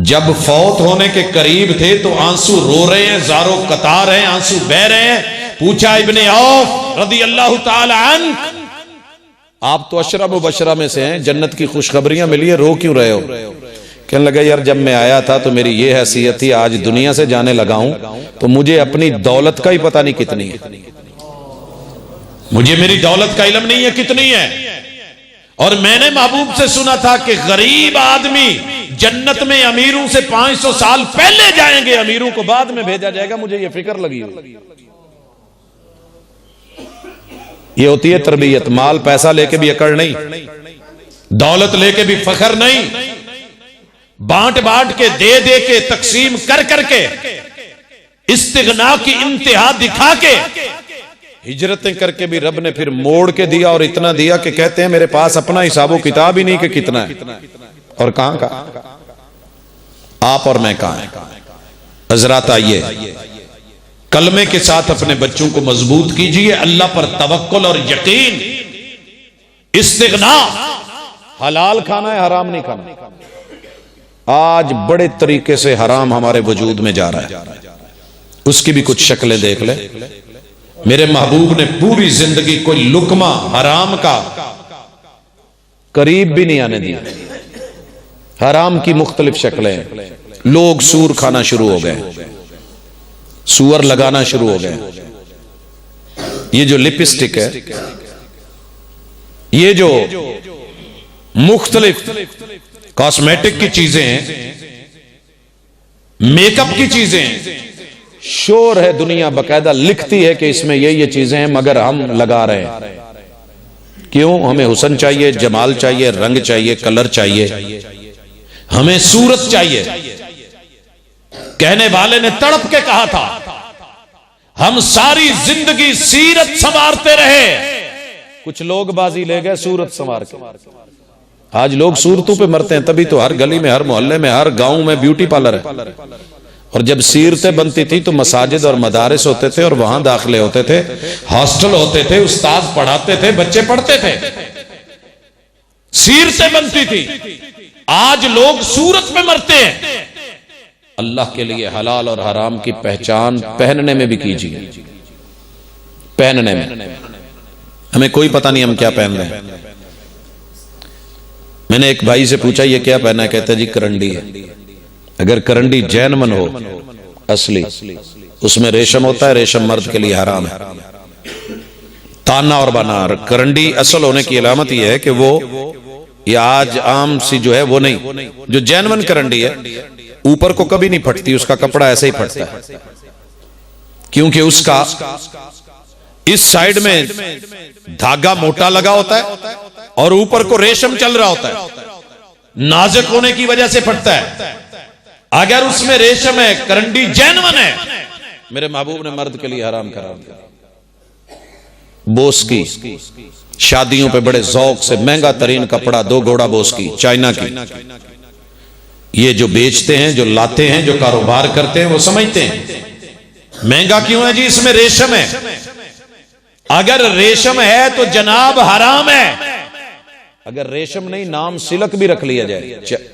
जब फौत होने के करीब थे तो आंसू रो रहे हैं, ज़ारो कतार हैं, आंसू बह रहे हैं। पूछा इब्ने औफ रज़ी अल्लाह ताला अन्हु, आप तो अशरा मुबशरा में से हैं, जन्नत की खुशखबरियां मिली है, रो क्यों रहे हो? कहने लगा यार जब मैं आया था तो मेरी ये हैसियत थी, आज दुनिया से जाने लगा हूं तो मुझे अपनी दौलत का ही पता नहीं कितनी है, मुझे मेरी दौलत का इल्म नहीं है कितनी है। और मैंने महबूब से सुना था कि गरीब आदमी जन्नत में अमीरों से 500 साल पहले जाएंगे, अमीरों को बाद में भेजा जाएगा। मुझे ये फिक्र लगी हुई। ये होती है तरबियत। माल पैसा लेके भी अकड़ नहीं, दौलत लेके भी फखर नहीं, बांट बांट के दे दे के तकसीम कर करके इस्तिगना की इंतहा दिखा के हिजरतें करके भी रब ने फिर मोड़ के दिया, और इतना दिया कि कहते हैं मेरे पास अपना हिसाबो किताब ही नहीं कि कितना है और कहां का। आप और मैं कहां है? हजरात आइए कलमे के साथ अपने बच्चों को मजबूत कीजिए, अल्लाह पर तवक्कुल और यकीन। इस्तिगना, हलाल खाना है, हराम नहीं खाना। आज बड़े तरीके से हराम हमारे वजूद में जा रहा है, उसकी भी कुछ शक्लें देख ले। मेरे महबूब ने पूरी जिंदगी कोई लुकमा हराम का करीब भी नहीं आने दिया। हराम की मुख्तलिफ शक्लें। लोग सूर खाना शुरू हो गए, सूअर लगाना शुरू हो गए। ये जो लिपस्टिक है, ये जो मुख्तलिफ कॉस्मेटिक की चीजें हैं, मेकअप की चीजें हैं, शोर है, दुनिया बकायदा लिखती है कि इसमें ये चीजें हैं, मगर हम लगा रहे हैं। क्यों? हमें हुस्न चाहिए, जमाल चाहिए, रंग चाहिए, कलर चाहिए, हमें सूरत चाहिए। कहने वाले ने तड़प के कहा था, हम सारी जिंदगी सीरत संवारते रहे, कुछ लोग बाजी ले गए सूरत संवार के। आज लोग सूरतों पे मरते हैं, तभी तो हर गली में, हर मोहल्ले में, हर गांव में ब्यूटी पार्लर है। और जब सीरतें बनती थी तो मसाजिद और मदारिस होते थे और वहां दाखिले होते थे, हॉस्टल होते थे, उस्ताद पढ़ाते थे, बच्चे पढ़ते थे, सीरतें बनती थी। आज लोग सूरत में मरते हैं। अल्लाह के लिए हलाल और हराम की पहचान पहनने में भी कीजिए। पहनने में हमें कोई पता नहीं हम क्या पहन रहे हैं। मैंने एक भाई से पूछा ये क्या पहना है? कहते जी करंडी है। अगर करंडी जैनमन हो असली, उसमें रेशम होता है, रेशम मर्द के लिए हराम है। ताना और बनार, करंडी असल होने की अलामत यह है कि वो ये आज आम सी जो है वो नहीं, जो जैनमन करंडी है ऊपर को कभी नहीं फटती, उसका कपड़ा ऐसे ही फटता है, क्योंकि उसका इस साइड में धागा मोटा लगा होता है और ऊपर को रेशम चल रहा होता है। नाजुक होने की वजह से फटता है। अगर उसमें रेशम है, करंडी जैनवन है, मेरे महबूब ने मर्द के लिए हराम करार दिया। बोस की शादियों पे बड़े जौक से महंगा तरीन कपड़ा, 2 घोड़ा बोस की, चाइना की, ये जो बेचते हैं, जो लाते हैं, जो कारोबार करते हैं, वो समझते हैं महंगा क्यों है जी, इसमें रेशम है। अगर रेशम है तो जनाब हराम है। अगर रेशम नहीं, नाम सिल्क भी रख लिया जाए।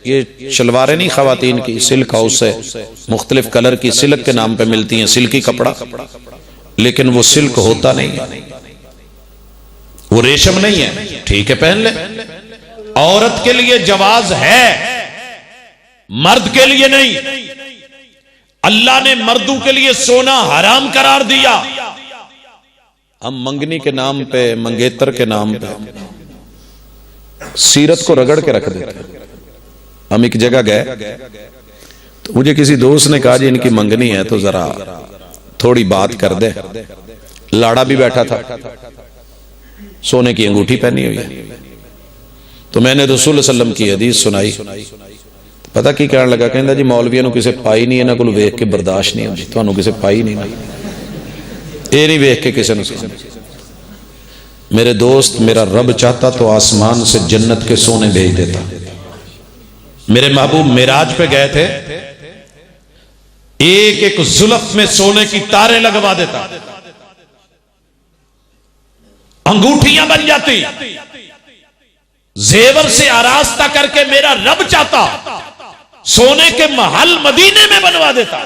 ये शलवारें नहीं खवातीन की, सिल्क हाउस से मुख्तलिफ कलर की सिल्क के नाम पे मिलती हैं, सिल्की कपड़ा, लेकिन वो सिल्क होता नहीं है, वो रेशम नहीं है। ठीक है, पहन ले। औरत के लिए जवाज है, मर्द के लिए नहीं। अल्लाह ने मर्दों के लिए सोना हराम करार दिया। हम मंगनी के नाम पे, मंगेतर के नाम पे सीरत को रगड़ के रख देते। हम एक जगह गए तो मुझे किसी दोस्त ने कहा जी इनकी मंगनी है तो जरा थोड़ी बात कर दे। लाड़ा भी बैठा था, सोने की अंगूठी पहनी हुई है। तो मैंने रसूल सल्लल्लाहु अलैहि वसल्लम की हदीस सुनाई पता की कहने लगा, कहता जी मौलवियों को किसी पाई नहीं, इन्होंने को वेख के बर्दाश्त नहीं होती, तुहानू किसी पाई नहीं, ये नहीं वेख के किसी ने। मेरे दोस्त, मेरा रब चाहता तो आसमान से जन्नत के सोने भेज देता। मेरे महबूब मेराज पे गए थे, एक एक जुल्फ में सोने की तारे लगवा देता, अंगूठियां बन जाती, जेवर से आरास्ता करके मेरा रब चाहता सोने के महल मदीने में बनवा देता।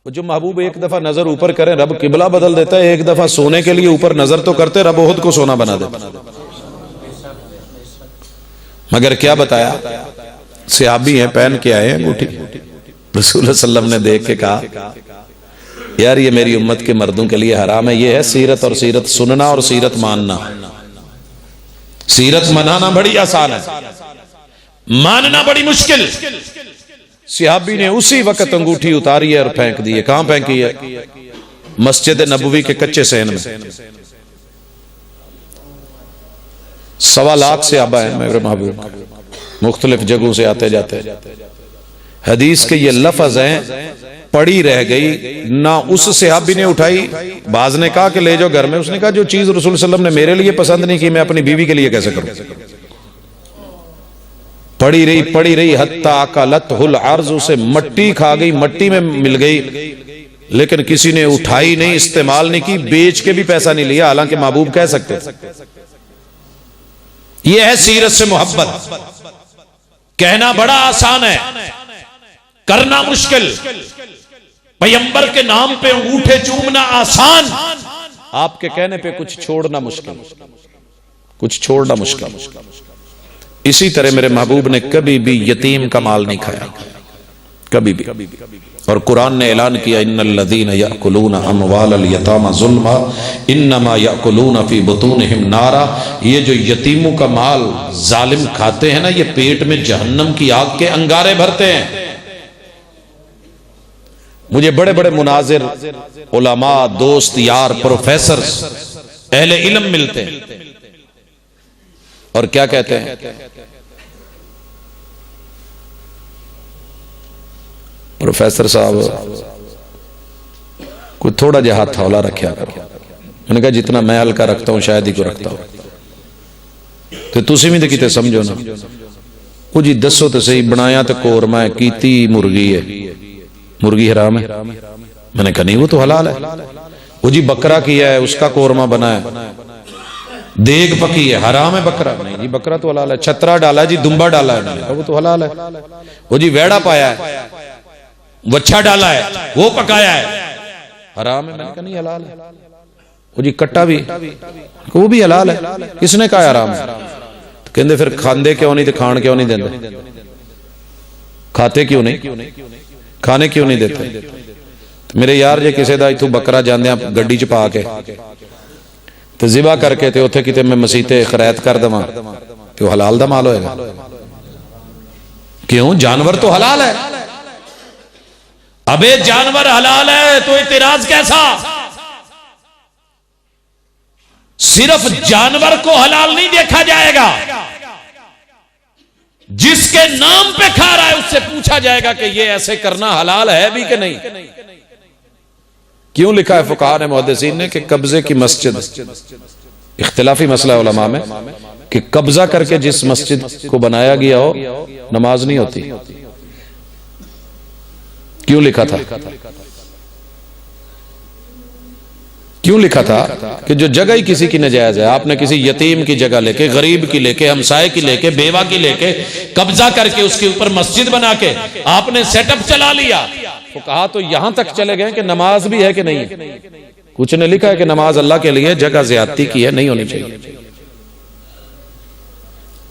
जो महबूब एक दफा नजर ऊपर करें रब किबला बदल देता है, एक दफा सोने के लिए ऊपर नजर तो करते रब ओहद को सोना बना देता। मगर क्या बताया, सहाबी हैं, पहन के आए हैं अंगूठी। रसूल सल्लम ने देख के कहा यार ये मेरी उम्मत के मर्दों के लिए हराम है। ये है सीरत, और सीरत सुनना और सीरत मानना। सीरत मनाना बड़ी आसान है, मानना बड़ी मुश्किल। सहाबी ने उसी वक्त अंगूठी उतारी है और फेंक दी है। कहां फेंकी है? मस्जिद नबवी के कच्चे सहन में। 1.25 लाख सहाबा है मेरे महबूब, मुख्तलिफ जगहों से आते जाते। हदीस के ये लफ्ज हैं, पड़ी रह गई ना उस सहाबी ने उठाई। बाज ने कहा कि ले जाओ घर में, उसने कहा जो चीज रसूल सल्लम ने मेरे लिए पसंद नहीं की मैं अपनी बीवी के लिए कैसे करूं। पड़ी रही हत्ता अकलतहुल अर्ज़, उसे मट्टी खा गई, मट्टी में मिल गई, लेकिन किसी ने उठाई नहीं, इस्तेमाल नहीं की, बेच के भी पैसा नहीं लिया। हालांकि महबूब कह सकते। यह है सीरत से मोहब्बत। कहना बड़ा आसान है, करना मुश्किल। पैगंबर के नाम पे अंगूठे चूमना आसान, आपके कहने पे कुछ छोड़ना मुश्किल, कुछ छोड़ना मुश्किल। इसी तरह मेरे महबूब ने कभी भी यतीम का माल नहीं खाया, कभी भी। और कुरान ने ऐलान किया इन्नल्लज़ीना याकुलूना अमवालल यतामा ज़ुल्मा इन्नमा याकुलूना फी बुतूनिहिम नारा। ये जो यतीमों का माल जालिम खाते हैं ना, ये पेट में जहन्नम की आग के अंगारे भरते हैं। मुझे बड़े बड़े मुनाजिर, उलमा, दोस्त यार, प्रोफेसर, अहले इल्म मिलते हैं और क्या कहते हैं, प्रोफेसर साहब कोई थोड़ा जिहा हाथ हौला रखा करो। मैंने कहा जितना मैं हल्का रखता हूं शायद ही को रखता हूं, तो तुम भी किते समझो ना। वो जी दसो तो सही, बनाया तो कोरमा है, कीती मुर्गी है, मुर्गी हराम है? मैंने कहा नहीं वो तो हलाल है। वो जी बकरा किया है, उसका कोरमा बना है, देग पकी है, हराम है बकरा? नहीं जी बकरा तो हलाल है। छतरा डाला जी, दुम्बा डाला है, मैंने कहा वो तो हलाल है। वो जी वेड़ा पाया है, वच्छा डाला है, वो पकाया है, हराम है? मैंने कहा नहीं हलाल है। वो जी कट्टा भी, वो भी हलाल है, किसने कहा हराम है? तो कहते फिर खांदे क्यों नहीं, तो खान क्यों नहीं देते? खाते क्यों नहीं, खाने क्यों नहीं देते? तो मेरे यार जे किसी का इथों बकरा जांदे गड्डी च पा के तो जिबा करके ते उत्थे किते मैं मसीते खरैत कर देवां तो हलाल दा माल होएगा? क्यों? जानवर तो हलाल है। अबे जानवर हलाल है तो इतराज कैसा? सिर्फ जानवर को हलाल नहीं देखा जाएगा, जिसके नाम पे खा रहा है उससे पूछा जाएगा कि ये ऐसे करना हलाल है भी कि नहीं। क्यों लिखा है फुकाहा ने, मुहद्दिसीन ने, कि कब्जे की मस्जिद, इख्तिलाफी मसला है उलमा में कि कब्जा करके जिस मस्जिद को बनाया गया हो नमाज नहीं होती। क्यों लिखा था? क्यों लिखा था? कि जो जगह ही किसी की नाजायज है, आपने किसी यतीम की जगह लेके, गरीब की लेके, हमसाये की लेके, बेवा की लेके कब्जा करके उसके ऊपर मस्जिद बना के आपने सेटअप चला लिया। तो कहा तो यहां तक चले गए कि नमाज भी है कि नहीं है। कुछ ने लिखा है कि नमाज अल्लाह के लिए, जगह ज्यादती की है, नहीं होनी चाहिए।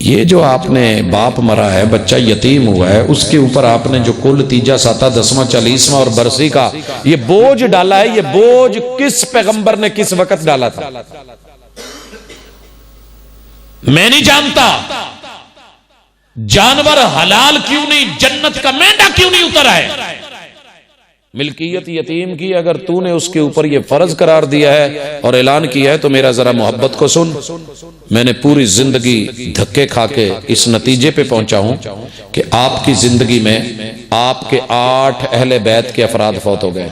ये जो आपने बाप मरा है, बच्चा यतीम हुआ है, उसके ऊपर आपने जो कुल तीजा साता दसवां चालीसवां और बरसी का ये बोझ डाला है, ये बोझ किस पैगंबर ने किस वक्त डाला था मैं नहीं जानता। जानवर हलाल क्यों नहीं, जन्नत का मेंढा क्यों नहीं उतर है? मिल्कियत यतीम की अगर तूने उसके ऊपर ये फर्ज करार दिया है और ऐलान किया है तो मेरा जरा मोहब्बत को सुन। मैंने पूरी जिंदगी धक्के खा के इस नतीजे पे पहुंचा हूं कि आपकी जिंदगी में आपके 8 अहले बैत के अफराद फौत हो गए।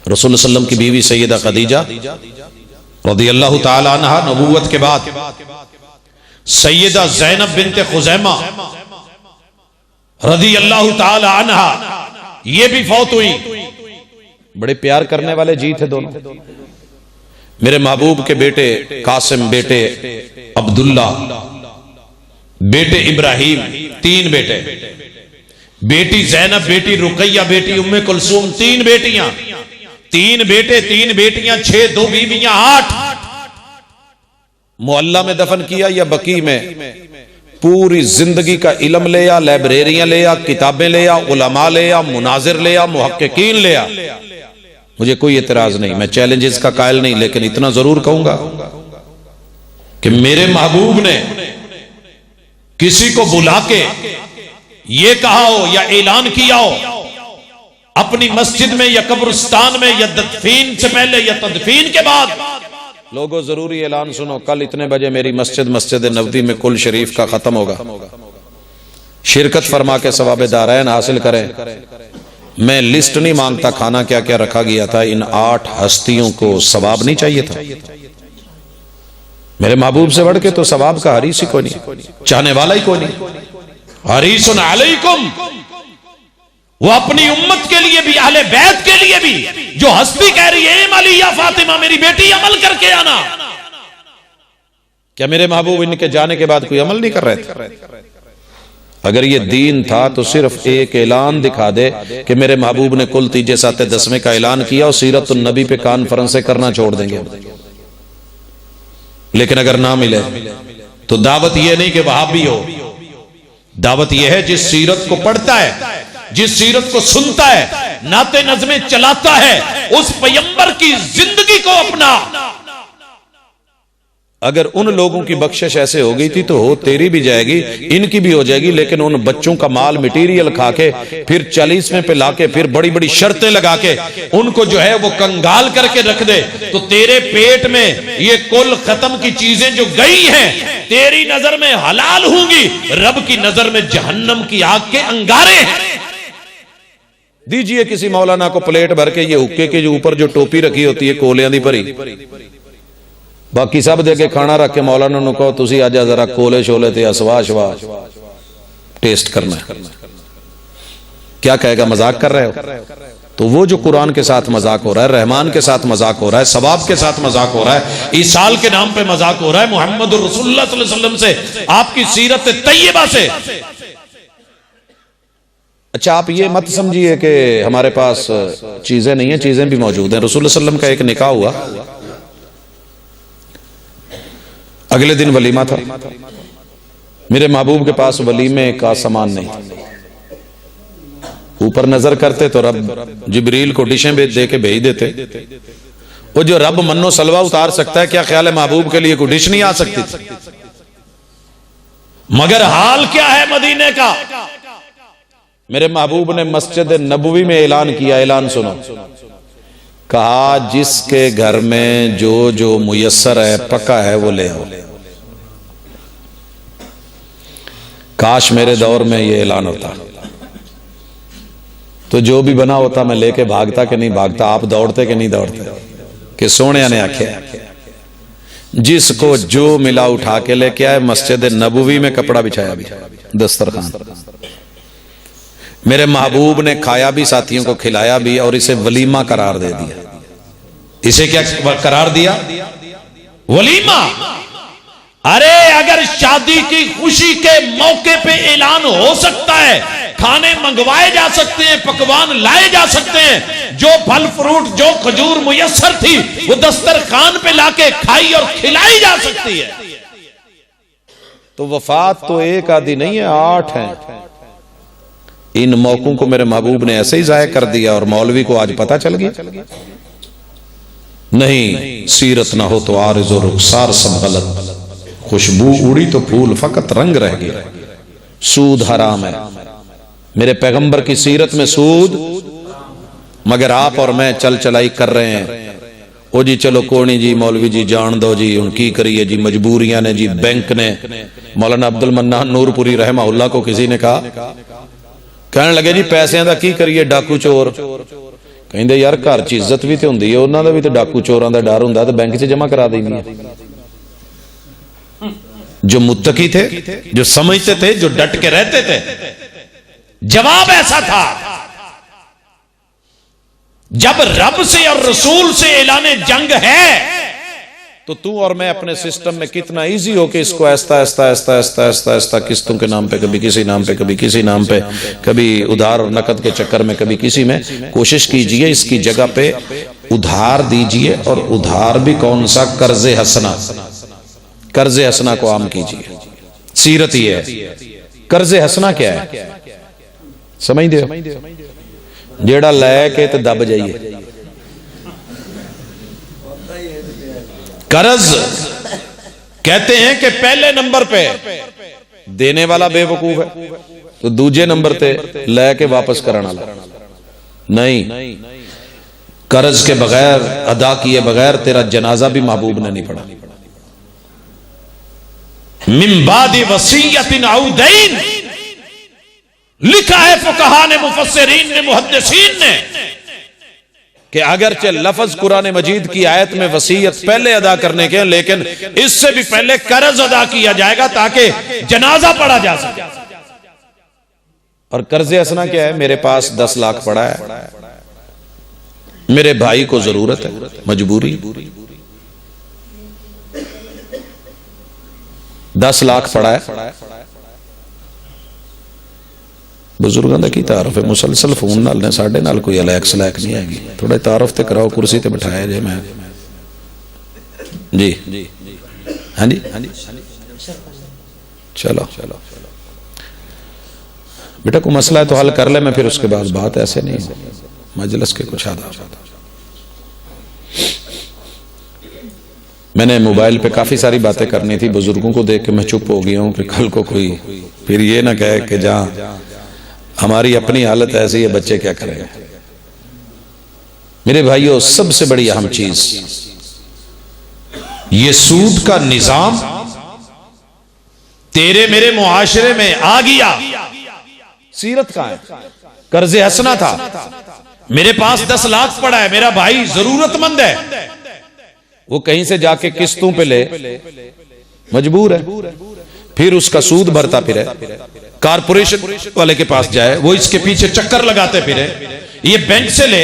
रसूल सल्लम की बीवी सैयदा खदीजा रज़ियल्लाहु ताला अन्हा नबूवत के बाद सैयदा ज़ैनब बिन्ते खुज़ैमा रज़ियल्लाहु ताला अन्हा ये भी फौत हुई। बड़े प्यार करने वाले जी थे दोनों। मेरे महबूब के बेटे कासिम, बेटे अब्दुल्ला, बेटे इब्राहिम, 3 बेटे, बेटी ज़ैनब, बेटी रुकैया, बेटी उम्मे कुलसूम, 3 बेटियां, 3 बेटे, 3 बेटियां, 6, 2 बीवियां, 8। मुअल्ला में दफन किया या बकी में? पूरी जिंदगी का इल्म ले आ, लाइब्रेरियां ले आ, किताबें ले आ, उलमा ले आ, मुनाजिर ले आ, मुहक्किकीन ले आ। मुझे कोई एतराज नहीं, मैं चैलेंजेस का कायल नहीं, लेकिन इतना जरूर कहूंगा कि मेरे महबूब ने किसी को बुला के ये कहा हो या ऐलान किया हो अपनी मस्जिद में या कब्रिस्तान में या दफीन से पहले या तदफीन के बाद, लोगों जरूरी ऐलान सुनो, कल इतने बजे मेरी मस्जिद नबवी में कुल शरीफ का खत्म होगा, शिरकत फरमा के सवाब दारैन हासिल करें। मैं लिस्ट नहीं मांगता खाना क्या क्या रखा गया था, इन 8 हस्तियों को सवाब नहीं चाहिए था। मेरे महबूब से बढ़ के तो सवाब का हरीस ही कोई नहीं, चाहने वाला ही कोई नहीं। हरीसुन अलैकुम, वो अपनी उम्मत के लिए भी, अहले बैत के लिए भी, जो हस्ती कह रही है अली या फातिमा मेरी बेटी अमल करके आना। क्या मेरे महबूब इनके जाने के बाद कोई अमल नहीं कर रहे थे? अगर ये दीन था तो सिर्फ एक ऐलान दिखा दे कि मेरे महबूब ने कुल 3-7-10 का ऐलान किया और सीरत नबी पे कॉन्फ्रेंसें करना छोड़ देंगे। लेकिन अगर ना मिले तो दावत यह नहीं कि वहाबी हो, दावत यह है जिस सीरत को पढ़ता है, जिस सीरत को सुनता है, नाते नज़में चलाता है, उस पैगंबर की जिंदगी को अपना। अगर उन लोगों की बख्शिश ऐसे हो गई थी तो हो तेरी भी जाएगी, इनकी भी हो जाएगी। लेकिन उन बच्चों का माल मटेरियल खा के फिर 40वें पे लाके फिर बड़ी बड़ी शर्तें लगा के उनको जो है वो कंगाल करके रख दे, तो तेरे पेट में ये कुल खत्म की चीजें जो गई हैं तेरी नजर में हलाल होंगी, रब की नजर में जहन्नम की आग के अंगारे हैं। दीजिए किसी मौलाना को प्लेट भर के ये हुक्के के जो ऊपर जो टोपी रखी होती है कोलियां दी भरी, बाकी सब दे के खाना रख के मौलाना नु कहो तुसी आज जरा कोले शोले ते असवा शवा टेस्ट करना है। क्या कहेगा? मजाक कर रहे हो? तो वो जो कुरान के साथ मजाक हो रहा है, रहमान के साथ मजाक हो रहा है, सवाब के साथ मजाक हो रहा है, ईसाल के नाम पे मजाक हो रहा है, मोहम्मद रसूलुल्लाह सल्लल्लाहु अलैहि वसल्लम से, आपकी सीरत तैयबा से। अच्छा, आप ये मत समझिए कि हमारे पास चीजें नहीं है, चीजें भी मौजूद हैं। रसूल सल्लम का एक निकाह हुआ, अगले दिन वलीमा था। मेरे महबूब के पास वलीमे का सामान नहीं, ऊपर नजर करते तो रब जिब्रील को डिशें दे के भेज देते। वो जो रब मन्नो सलवा उतार सकता है, क्या ख्याल है महबूब के लिए कोई डिश नहीं आ सकती थी? मगर हाल क्या है मदीने का? मेरे महबूब ने मस्जिद नबवी में ऐलान किया, ऐलान सुनो, कहा जिसके घर में जो जो मुयस्सर है पक्का है वो ले आओ। काश मेरे दौर में ये ऐलान होता तो जो भी बना होता मैं लेके भागता कि नहीं भागता, आप दौड़ते कि नहीं दौड़ते? कि सोने ने आख्या जिसको जो मिला उठा के लेके आए, मस्जिद नबवी में कपड़ा बिछाया भी, दस्तरखान। मेरे महबूब ने खाया भी, साथियों को खिलाया भी, और इसे वलीमा करार दे दिया। इसे क्या करार दिया? वलीमा। अरे अगर शादी की खुशी के मौके पे ऐलान हो सकता है, खाने मंगवाए जा सकते हैं, पकवान लाए जा सकते हैं, जो फल फ्रूट जो खजूर मुयस्सर थी वो दस्तरखान पे लाके खाई और खिलाई जा सकती है, तो वफात तो एक आदि नहीं है, 8 हैं। इन मौकों को मेरे महबूब ने ऐसे ही जाया कर दिया और मौलवी को आज पता चल गया। नहीं, सीरत ना हो तो आरिज़ और रुखसार सब गलत, खुशबू उड़ी तो फूल फकत रंग रह गया। सूद हराम है, मेरे पैगंबर की सीरत में सूद मगर आप और मैं चल चलाई कर रहे हैं। ओ जी चलो कोनी जी मौलवी जी जान दो जी, हुण की करिए जी, मजबूरियां ने जी। बैंक ने मौलाना अब्दुल मन्नान नूरपुरी रहमाहुल्लाह को किसी ने कहा, कहने लगे जी पैसों का की करिए, डाकू चोर। कहते यार घर च इज्जत भी तो होंगी है, उन्होंने भी तो डाकू चोरों का डर होंगे, तो बैंक च जमा करा देनी है। जो मुत्तकी थे, जो समझते थे, जो डट के रहते थे, जवाब ऐसा था, जब रब से और रसूल से ऐलाने जंग है तो तू और मैं अपने सिस्टम में कितना इजी हो कि इसको ऐसा ऐसा ऐसा ऐसा ऐसा ऐसा किस्तों के नाम पे, कभी किसी नाम पे, कभी किसी नाम पे, कभी उधार और नकद के चक्कर में, कभी किसी में। कोशिश कीजिए इसकी जगह पे उधार दीजिए, और उधार भी कौन सा, कर्जे हसना। कर्जे हसना को आम कीजिए। सीरत ही है। कर्जे हसना क्या है समझ दो, जेड़ा लैके तो दब जाइए। कर्ज कहते हैं कि पहले नंबर पे देने वाला बेवकूफ है, तो दूजे नंबर पे लैके वापस करने वाला नहीं। कर्ज के बगैर, अदा किए बगैर तेरा जनाजा भी महबूब ने नहीं पढ़ा। मिन बादी वसीयतिन औ दैन, लिखा है फुकहा ने, मुफस्सिरीन ने, मुहद्दिसीन ने, कि अगरचे लफ्ज कुरान मजीद की आयत में वसीयत पहले अदा करने के, लेकिन इससे भी पहले कर्ज अदा किया जाएगा ताकि जनाजा पढ़ा जा सके। और कर्ज हसना क्या है, मेरे पास 10 लाख पड़ा है, मेरे भाई को जरूरत है, मजबूरी, 10 लाख पड़ा है। बुजुर्गों का की तारफ है, मुसलसल फोन नाल ने साडे नाल कोई अलैक्स लैक नहीं हैगी, थोड़ा तारफ ते कराओ, कुर्सी ते बिठाया जे मैं जी। हाँ जी चलो चलो बेटा, कोई मसला है तो हल कर ले, मैं फिर उसके बाद बात ऐसे नहीं, मजलिस के कुछ आदाब। मैंने मोबाइल पे काफी सारी बातें करनी थी, बुजुर्गों को देख के मैं चुप हो गया हूं कि कल को कोई फिर ये ना कहे कि जहां हमारी अपनी हालत ऐसी है, बच्चे क्या करेंगे। मेरे भाइयों, सबसे बड़ी अहम चीज ये सूद का निजाम तेरे मेरे मुआशरे में आ गया। सीरत कहां है? कर्जे हसना था, मेरे पास 10 लाख पड़ा है, मेरा भाई जरूरतमंद है, वो कहीं से जाके किस्तों पे ले, मजबूर है, फिर उसका सूद भरता फिरे, कारपोरेशन वाले के पास जाए, वो इसके पीछे चक्कर लगाते फिरे, ये बैंक से ले,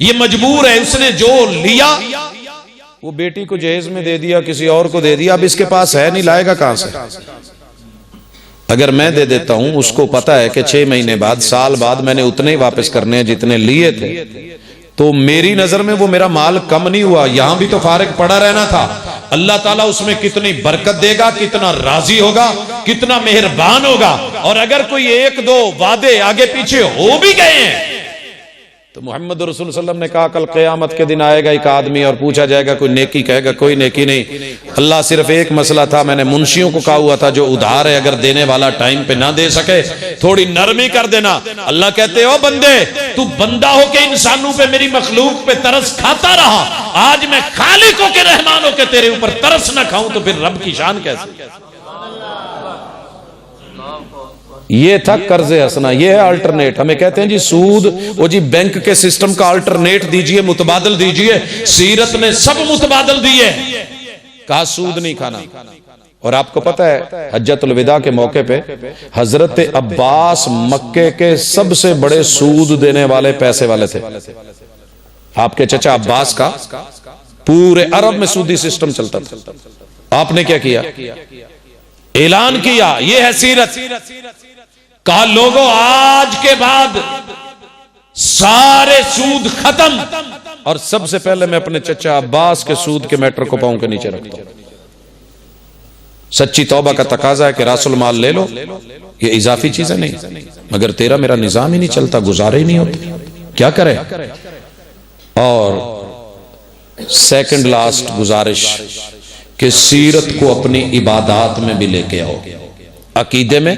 ये मजबूर है, उसने जो लिया वो बेटी को जहेज में दे दिया, किसी और को दे दिया, अब इसके पास है नहीं, लाएगा कहां से। अगर मैं दे देता हूं, उसको पता है कि 6 महीने बाद, साल बाद मैंने उतने ही वापस करने हैं जितने लिए थे, तो मेरी नजर में वो मेरा माल कम नहीं हुआ, यहां भी तो फारिग पड़ा रहना था। अल्लाह ताला उसमें कितनी बरकत देगा, कितना राजी होगा, कितना मेहरबान होगा। और अगर कोई 1-2 वादे आगे पीछे हो भी गए हैं, तो मोहम्मद रसूल सल्लल्लाहु अलैहि वसल्लम ने कहा, कल क़यामत के दिन आएगा एक आदमी और पूछा जाएगा, कोई नेकी, कहेगा कोई नेकी नहीं। अल्लाह, सिर्फ एक मसला था, मैंने मुंशियों को कहा हुआ था जो उधार है, अगर देने वाला टाइम पे ना दे सके थोड़ी नरमी कर देना। अल्लाह कहते हो बंदे, तू बंदा हो के इंसानों पे, मेरी मखलूक पे तरस खाता रहा, आज मैं खालिक हो के, रहमान हो के तेरे ऊपर तरस ना खाऊं तो फिर रब की शान कैसी। ये था कर्जे हसना, ये है अल्टरनेट। हमें कहते हैं जी सूद, वो जी बैंक के सिस्टम का अल्टरनेट दीजिए, मुतबादल दीजिए। सीरत ने सब मुतबादल दिए, कहा सूद नहीं खाना। और आपको पता है हज्जतुल विदा के मौके पे हजरत अब्बास मक्के के सबसे बड़े सूद देने वाले, पैसे वाले थे। आपके चचा अब्बास का पूरे अरब में सूदी सिस्टम चलता था। आपने क्या किया? ऐलान किया, ये है सीरत। कहा लोगों, आज के बाद सारे सूद खत्म, और सबसे पहले मैं अपने चचा अब्बास के सूद के मैटर को पांव के नीचे रखता हूं। सच्ची तौबा का तकाजा है कि रासुल माल ले लो, ये इजाफी चीजें नहीं, मगर तेरा मेरा निजाम ही नहीं चलता, गुजारे ही नहीं होते, क्या करे। और सेकंड लास्ट गुजारिश कि सीरत को अपनी इबादात में भी लेके आओ, अकीदे में,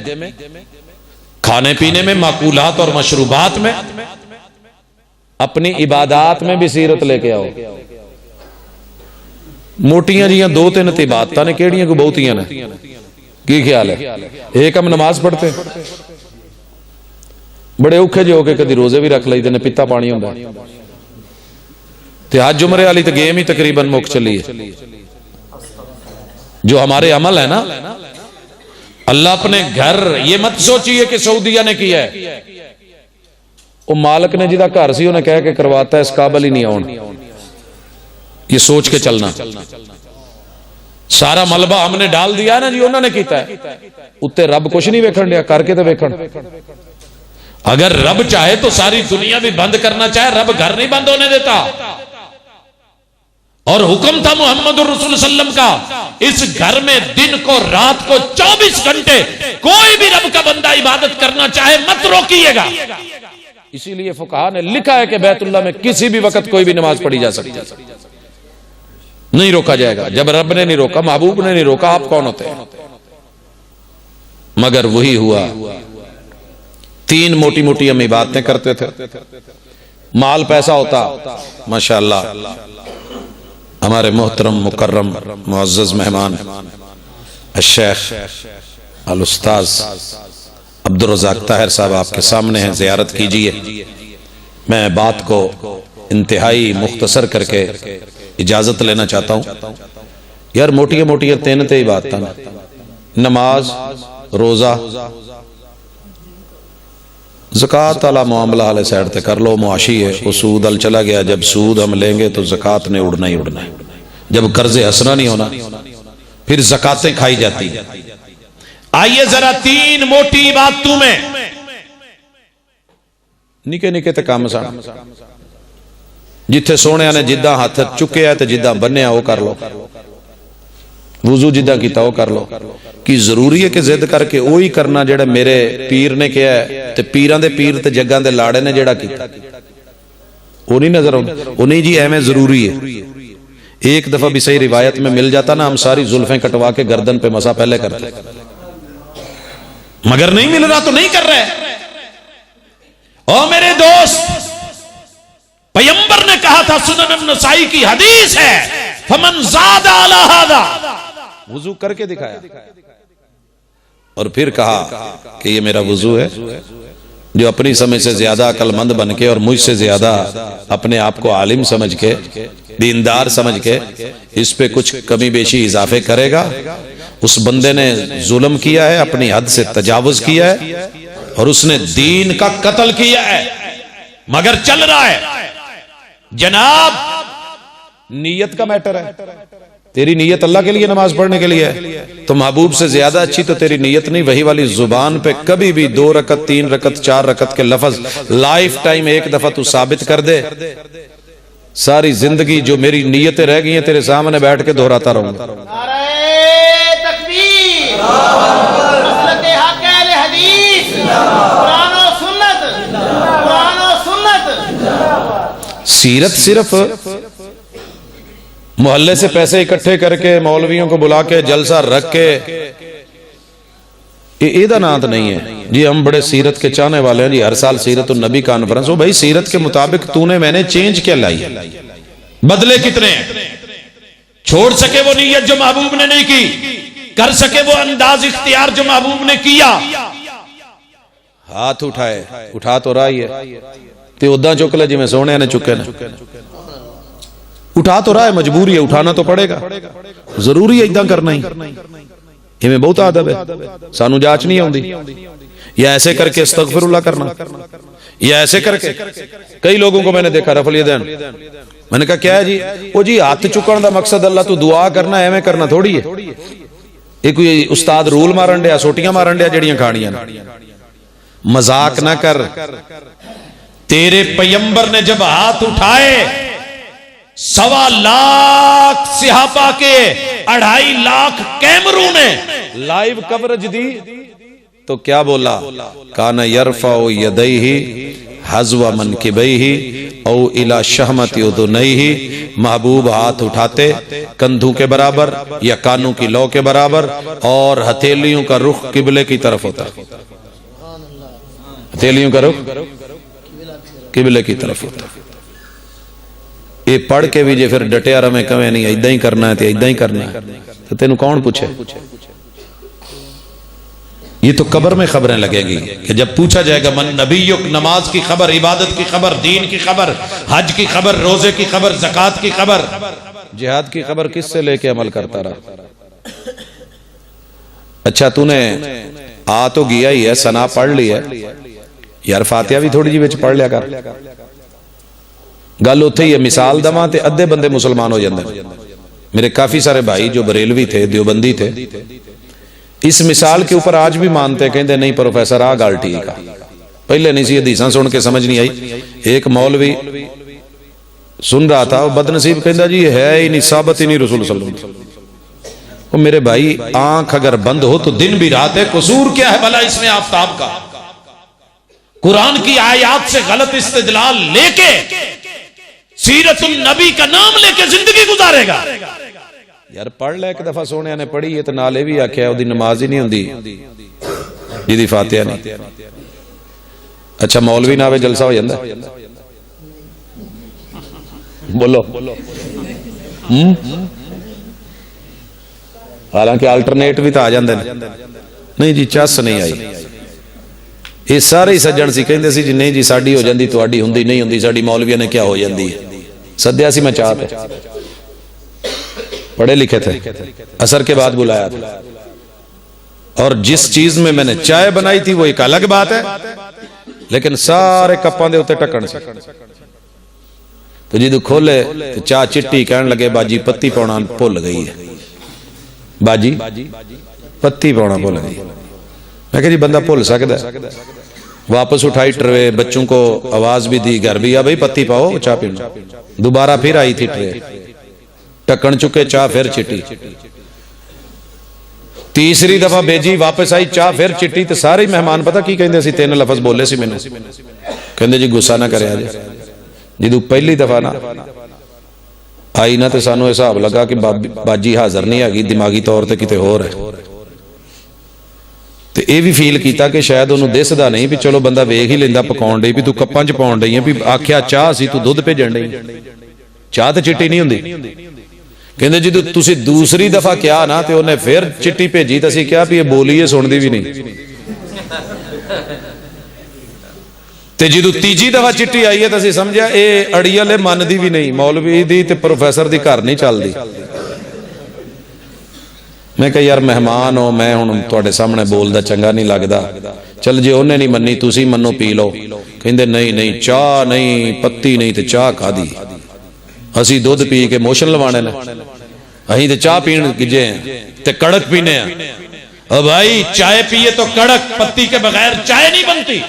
खाने पीने में, माकूलात और मशरूबात में, अपनी इबादत में भी सीरत लेके आओ। मोटियां जियां दो तीन ते इबादतां ने, केड़ियां कोई बहुतियां ने? की ख्याल है? एक हम नमाज पढ़ते बड़े औखे जे होके कदी रोजे भी रख लईदे ने, पिता पानी हुंदा ते अज जुमरे वाली तो गेम ही तकरीबन मुक चली है। जो हमारे अमल है ना, अल्लाह अपने घर, ये मत सोचिए कि सऊदिया ने किया है, वो मालिक ने जिदा घर सी उन्हें कह के करवाता है, इस काबिल ही नहीं आउण। ये सोच के चलना। सारा मलबा हमने डाल दिया है ना जी, उन्होंने किया है, उत्ते रब कुछ नहीं वेखण दिया, करके तो वेखण। अगर रब चाहे तो सारी दुनिया भी बंद करना चाहे, रब घर नहीं बंद होने देता। और हुक्म था मोहम्मद रसूल सल्लम का, इस घर में दिन को रात को 24 घंटे कोई भी रब का बंदा इबादत करना चाहे मत रोकिएगा। इसीलिए फुकहा ने लिखा है कि बैतुल्लाह में किसी भी वक्त कोई भी नमाज पढ़ी जा सकती है, नहीं रोका जाएगा। जब रब ने नहीं रोका, महबूब ने नहीं रोका, आप कौन होते हैं? मगर वही हुआ, 3 मोटी मोटी हम बातें करते थे, माल पैसा होता। माशाअल्लाह हमारे मोहतरम मुकर्रम मुअज़्ज़ज़ मेहमान शेख अल उस्ताज अब्दुल रज़ाक ताहिर साहब आपके सामने हैं, ज़ियारत कीजिए। मैं बात को इंतहाई मुख्तसर करके इजाजत लेना चाहता हूं। यार मोटिया मोटिया 3 ते ही बात था, नमाज, रोजा, ज़कात वाला मामला हाले साइड ते कर लो, मुआशी है, वो सूद अल चला गया। जब सूद हम लेंगे तो ज़कात ने उड़ना ही उड़ना है। जब कर्जे हसना नहीं होना फिर ज़कातें खाई जाती। आइए जरा 3 मोटी बातों में, निके निके ते काम सन, जिथे सोने ने जिदा हाथ चुकया ते जिदा बन्या वो कर लो, वुजू जिदा किया वो कर लो। कि जरूरी है कि जिद करके वो ही करना जेड़ा मेरे पीर ने कहा है, ते पीरां दे पीर ते जग्गां दे लाड़े ने जेड़ा किया वो नहीं नजर आउंदा? वो नहीं जी, एवं जरूरी है। एक दफा भी सही रिवायत में मिल जाता ना, हम सारी जुल्फें कटवा के गर्दन पे मसा पहले करते, मगर नहीं मिल रहा तो नहीं कर रहे। ओ मेरे दोस्त, पैगंबर ने कहा था, सुनन नसाई की हदीस है, फमन ज़ादा अला हादा, वुजू करके दिखाया और फिर कहा कि ये मेरा वुजू है। जो अपनी समझ से ज्यादा अक्लमंद बन के और मुझसे ज्यादा अपने आप को आलिम समझ के, दीनदार समझ के इस पे कुछ कमी बेशी इजाफे करेगा, उस बंदे ने जुल्म किया है, अपनी हद से तजावुज किया है और उसने दीन का कत्ल किया है। मगर चल रहा है जनाब, नीयत का मैटर है। तेरी नीयत अल्लाह के लिए नमाज पढ़ने के लिए है, तो महबूब से ज्यादा अच्छी तो तेरी नीयत नहीं। वही वाली जुबान पे कभी भी 2 रकत 3 रकत 4 रकत के लफ्ज लाइफ टाइम एक दफा तू साबित कर दे, सारी जिंदगी जो मेरी नीयतें रह गई हैं तेरे सामने बैठ के दोहराता रहूंगा। सीरत सिर्फ मोहल्ले से पैसे इकट्ठे करके मौलवियों को बुला के जलसा रख के एदा नात नहीं है जी। हम बड़े सीरत के चाहने वाले हैं जी, हर साल सीरत उन नबी कॉन्फ्रेंस हो। भाई सीरत के मुताबिक तूने मैंने चेंज क्या लाई है, बदले कितने हैं? छोड़ सके वो नीयत जो महबूब ने नहीं की, कर सके वो अंदाज इख्तियार जो महबूब ने किया। हाथ उठाए, उठा तो रहा ही है, ते उदा चुक ले जिवें सोहणियां ने चुके ने। उठा तो रहा है, मजबूरी है, उठाना तो पड़ेगा, जरूरी है इदा करना ही। इवें बहुत आदब है, सानू जांच नहीं आउंदी। या ऐसे करके अस्तगफिरुल्लाह करना, या ऐसे करके। कई लोगों को मैंने देखा रफल यदैन, मैंने कहा क्या है जी? वो जी हाथ चुकन का मकसद अल्लाह तू दुआ करना, एवें करना थोड़ी है। ये कोई उस्ताद रूल मारन दिया, सोटियां मारन दिया जड़ियां खानियां। मजाक ना कर। तेरे पैगंबर ने जब हाथ उठाए, 1.25 लाख सहाबा के 2.5 लाख कैमरू ने लाइव कवरेज दी, तो क्या बोला? काना यरफाउ यदैहि हज़वा मनकिबैहि औ इला शहमति उदुनैहि। महबूब हाथ उठाते कंधों के बराबर या कानों की लौ के बराबर, और हथेलियों का रुख किबले की तरफ होता। हथेलियों का रुख किबले की तरफ होता। ये पढ़ के भी जे फिर डटिया रवे कवें नहीं इदा ही करना है तो इदा ही करना है, तो तेन कौन पूछे? ये तो कब्र में खबरें लगेगी कि जब पूछा जाएगा मन नबीयुक, नमाज की खबर, इबादत की खबर, दीन की खबर, हज की खबर, रोजे की खबर, ज़कात की खबर, जिहाद की खबर किससे लेके अमल करता रहा? अच्छा तूने आ तो गया ही है, सना पढ़ ली है यार, फातिहा भी थोड़ी जी विच पढ़ लिया कर। गल उत्थे ही है, मिसाल दवा ते अद्धे बंदे मुसलमान हो जाते। मेरे काफी सारे भाई जो बरेलवी थे, देवबंदी थे, इस मिसाल के ऊपर आज भी मानते, कहते नहीं प्रोफेसर आ गल ठीक है। पहले नहीं सी हदीसां सुन के समझ नहीं आई। एक मौलवी सुन रहा था, वो बदनसीब कहता जी है ही नहीं, साबित ही नहीं रसूल सल्लल्लाहु अलैहि वसल्लम। वो मेरे भाई आंख अगर बंद हो तो दिन भी रात है, कसूर क्या है भला इसमें आफ्ताब का? कुरान की आयत से गलत इस्तेदलाल लेके सीरतुन नबी का नाम लेके जिंदगी गुजारेगा यार। पढ़ ले एक दफा, सोने ने पढ़ी है तो नाले भी आख्या ओदी नमाज ही नहीं होंदी जिहदी फातिहा नहीं। अच्छा मौलवी ना आवे जलसा हो जांदा? बोलो हालांकि अल्टरनेट भी तो आ जाते हैं। नहीं जी चस नहीं आई। ये सारे ही सज्जण सी कहंदे सी जी नहीं जी साडी हो जांदी, तुहाडी हुंदी नहीं हुंदी, साडी मौलवियां ने क्या हो जांदी है। सद्या सी मैं चाह पे, पढ़े लिखे थे, असर के बाद बुलाया था, और जिस चीज में मैंने चाय बनाई थी वो एक अलग बात है, लेकिन सारे कप्पां दे उत्ते ढक्कन से। तो जो खोले तो चाह चिट्टी, कहने लगे बाजी पत्ती पाउणा भुल गई है, बाजी पत्ती पाउणा भुल गई। मैं कहा जी बंदा भुल सकता है। वापस उठाई ट्रे, बच्चों को आवाज भी दी, घर भी आ भाई पत्ती पाओ चाह पीना। दोबारा फिर आई थी ट्रे, ढक्कन चुके, चाह फिर चिट्टी। तीसरी दफा भेजी, वापस आई, चाह फिर चिट्टी। तो सारे मेहमान पता की कहंदे सी, 3 लफज बोले सी मैनू, कहंदे जी गुस्सा ना करे जी। जो पहली दफा ना आई ना तो सानू हिसाब लगा कि बाजी हाजिर नहीं हैगी, दिमागी तौर पर किते होर है। तो यह भी फील किया कि शायद उन्होंने दिसदा नहीं भी चलो बंदा वेख ही लेंदा पकाउण डई भी तू कप्पां च पाउण डई है, भी आख्या चाह सी तू दुध भेजण डई, चाह तो चिट्टी नहीं हुंदी। कहंदे जी तुसी दूसरी दफा क्या ना तो उन्हें फिर चिट्टी भेजी, तो असीं कहा भी ये बोली है सुनदी भी नहीं। ते जो तीजी दफा चिट्ठी आई है तो असीं समझिया ये अड़ियल है, मनदी भी नहीं, मौलवी दी ते प्रोफैसर दी घर नहीं चलदी। मैं कहा यार मेहमान हो, मैं हुण तुहाडे सामने बोलदा चंगा नहीं लगदा, चल जे उन्हें नहीं मन्नी तुसी मनो पी लो। कहंदे नहीं नहीं चाह नहीं, पत्ती नहीं तो चाह कादी, असीं दुध पी के मोशन लवाने ने, असीं तो चाह पीण गिजे हैं ते कड़क पीने हैं। ओ भाई चाय पिए तो कड़क, पत्ती के बगैर चाय नहीं बनती।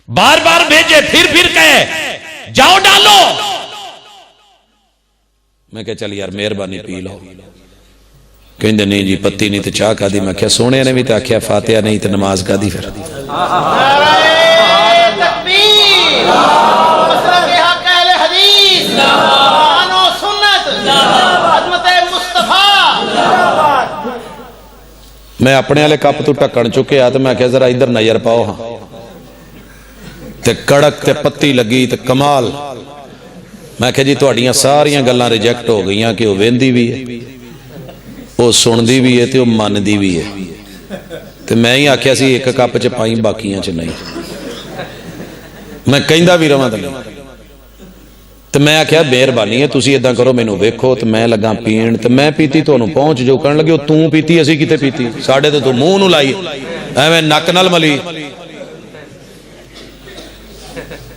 बार बार भेजे, फिर कहे जाओ डालो। मैं कहा चल यार मेहरबानी पी लो। कहंदे नहीं जी पत्ती नहीं तो चाह कादी। मैं क्या सोने ने भी तो आख्या फातिहा नहीं तो नमाज कादी फिर। मैं अपने वाले कप तो ढक्कन चुके आ तो मैं क्या जरा इधर नजर पाओ। हाँ ते कड़क ते पत्ती लगी ते कमाल। मैं क्या जी तुहाड़ियां सारियां गल्लां रिजेक्ट हो गई कि वह वेंदी भी है, वो सुनदी भी है, तो मनदी भी है। तो मैं ही आख्या सी एक कप च पाई बाकियां च नहीं। मैं कहंदा भी रवां तो मैं आख्या मेहरबानी है तुसीं इदां करो मैनू वेखो, तो मैं लगा पीण। तो मैं पीती तुहानूं पहुंच जो कहण लगे तू पीती असीं किते पीती, साडे ते तू मूंह नूं लाई एवें नक नाल मली।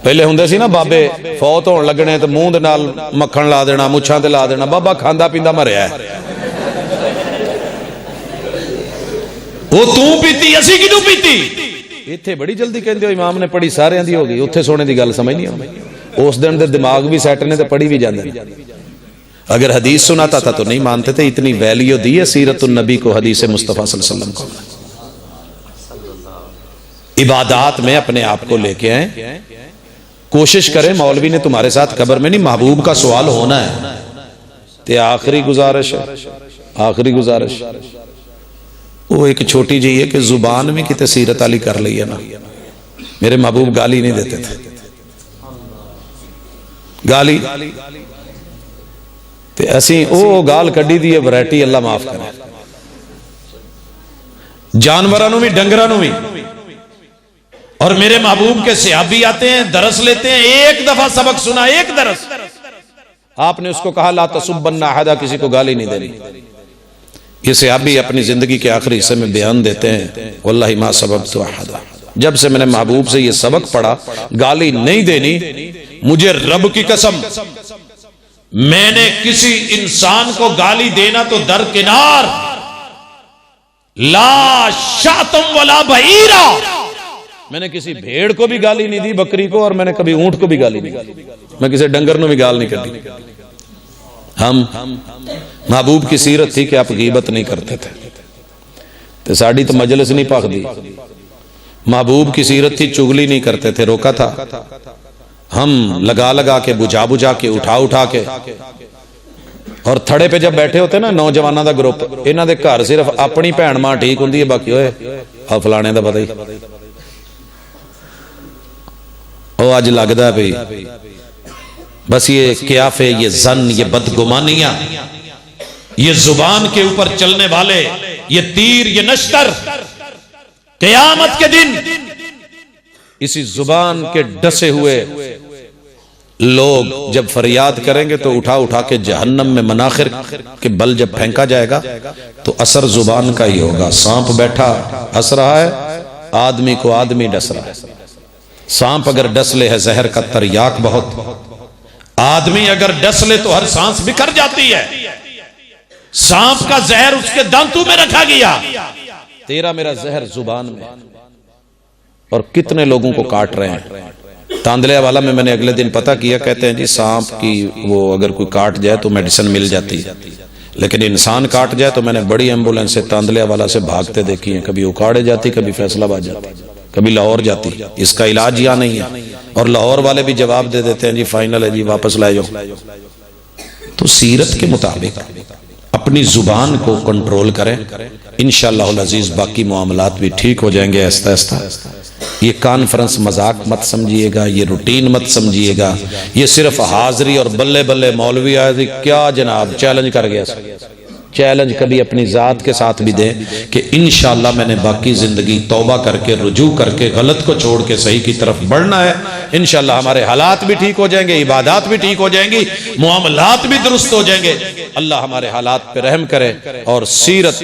पहले हुंदे सी ना बाबे फौत होण लगने तो मूंह दे नाल मक्खण ला देना, मुछां ते ला देना, बाबा खांदा पींदा मरिया है। वो तू पीती असीं किदू पीती। इत्थे बड़ी जल्दी कहंदे हो इमाम ने पढ़ी सारियां दी हो गई, उत्थे सोने दी गल समझ नहीं आउंदी। उस दिन दे दिमाग भी सैट ने तो पढ़ी भी जांदे ने। अगर हदीस सुनाता था तो नहीं मानते थे। इतनी वैल्यू दी है सीरतुन नबी को, हदीस मुस्तफा सल्लल्लाहु अलैहि वसल्लम को। इबादात में अपने आप को लेके आए, कोशिश करें। मौलवी ने तुम्हारे साथ कब्र में नहीं, महबूब का सवाल होना है। ते आखिरी गुजारिश है, आखिरी गुजारिश वो एक छोटी जी है कि जुबान में कितने सीरत अली कर ली है ना। मेरे महबूब गाली नहीं देते थे, गाली ते असी ओ गाल कड्डी दी वैरायटी, अल्लाह माफ करे। जानवरों भी डंगरों भी। और मेरे महबूब के सहाबी आते हैं, दरस लेते हैं, एक दफा सबक सुना, एक दरस, आपने उसको कहा ला तसुब्बन्ना अहदा, किसी को गाली नहीं देनी। ये सहाबी अपनी जिंदगी के आखिरी हिस्से में बयान देते हैं, वल्लाहि मा सबब्तु अहदा, जब से मैंने महबूब से ये सबक पढ़ा गाली नहीं देनी, मुझे रब की कसम मैंने किसी इंसान को गाली देना तो दरकिनार, ला शातम वला बहीरा, मैंने किसी भेड़ को भी गाली नहीं दी, बकरी को, और मैंने कभी ऊंट को भी गाली नहीं दी, मैं किसी डंगर को भी गाल नहीं करती। हम महबूब की सीरत थी कि आप गीबत नहीं करते थे, तो साड़ी तो मजलिस नहीं भखदी। महबूब की सीरत थी चुगली नहीं करते थे, रोका था। हम लगा लगा के, बुझा बुझा के, उठा उठा के, और थड़े पे जब बैठे होते ना नौजवानों का ग्रुप, इन्हों के घर सिर्फ अपनी भैन मां ठीक होंगी है, बाकी ओए आ फलाने का पता ही। ओ अज लगता भाई बस ये क्याफे, ये जन, ये बदगुमानियां, ये जुबान के ऊपर चलने वाले ये तीर, ये नश्तर, क़यामत के दिन इसी जुबान के डसे हुए लोग जब फरियाद करेंगे तो उठा उठा के जहन्नम में मनाखिर के बल जब फेंका जाएगा तो असर जुबान का ही होगा। सांप बैठा हंस रहा है, आदमी को आदमी डस रहा है। सांप अगर डस ले है जहर का तरियाक बहुत, आदमी अगर डस ले तो हर सांस बिखर जाती है। सांप का जहर उसके दांतों में रखा गया, तेरा मेरा जहर जुबान में, और कितने लोगों को काट रहे हैं। तांदलिया वाला में मैंने अगले दिन पता किया, कहते हैं जी सांप की वो अगर कोई काट जाए तो मेडिसिन मिल जाती है, लेकिन इंसान काट जाए तो मैंने बड़ी एम्बुलेंस से तांदलिया वाला से भागते देखी है, कभी उखाड़े जाती, कभी फैसलाबाद जाती, कभी लाहौर जाती। इसका इलाज यहाँ नहीं है, और लाहौर वाले भी जवाब दे देते हैं जी फाइनल है जी, वापस ला जाओ। तो सीरत के मुताबिक अपनी जुबान को कंट्रोल करें, इंशाअल्लाह अजीज बाकी मामलात भी ठीक हो जाएंगे आहिस्ता आहिस्ता। ये कॉन्फ्रेंस मजाक मत समझिएगा, ये रूटीन मत समझिएगा, ये सिर्फ हाजिरी और बल्ले बल्ले मौलवी आए क्या जनाब चैलेंज कर गया। चैलेंज कभी अपनी जात के साथ भी दें कि इंशाअल्लाह मैंने बाकी जिंदगी तौबा करके, रुजू करके, गलत को छोड़ के सही की तरफ बढ़ना है। इंशाअल्लाह हमारे हालात भी ठीक हो जाएंगे, इबादत भी ठीक हो जाएंगी, मुआमलात भी दुरुस्त हो जाएंगे। अल्लाह हमारे हालात पे रहम करे और सीरत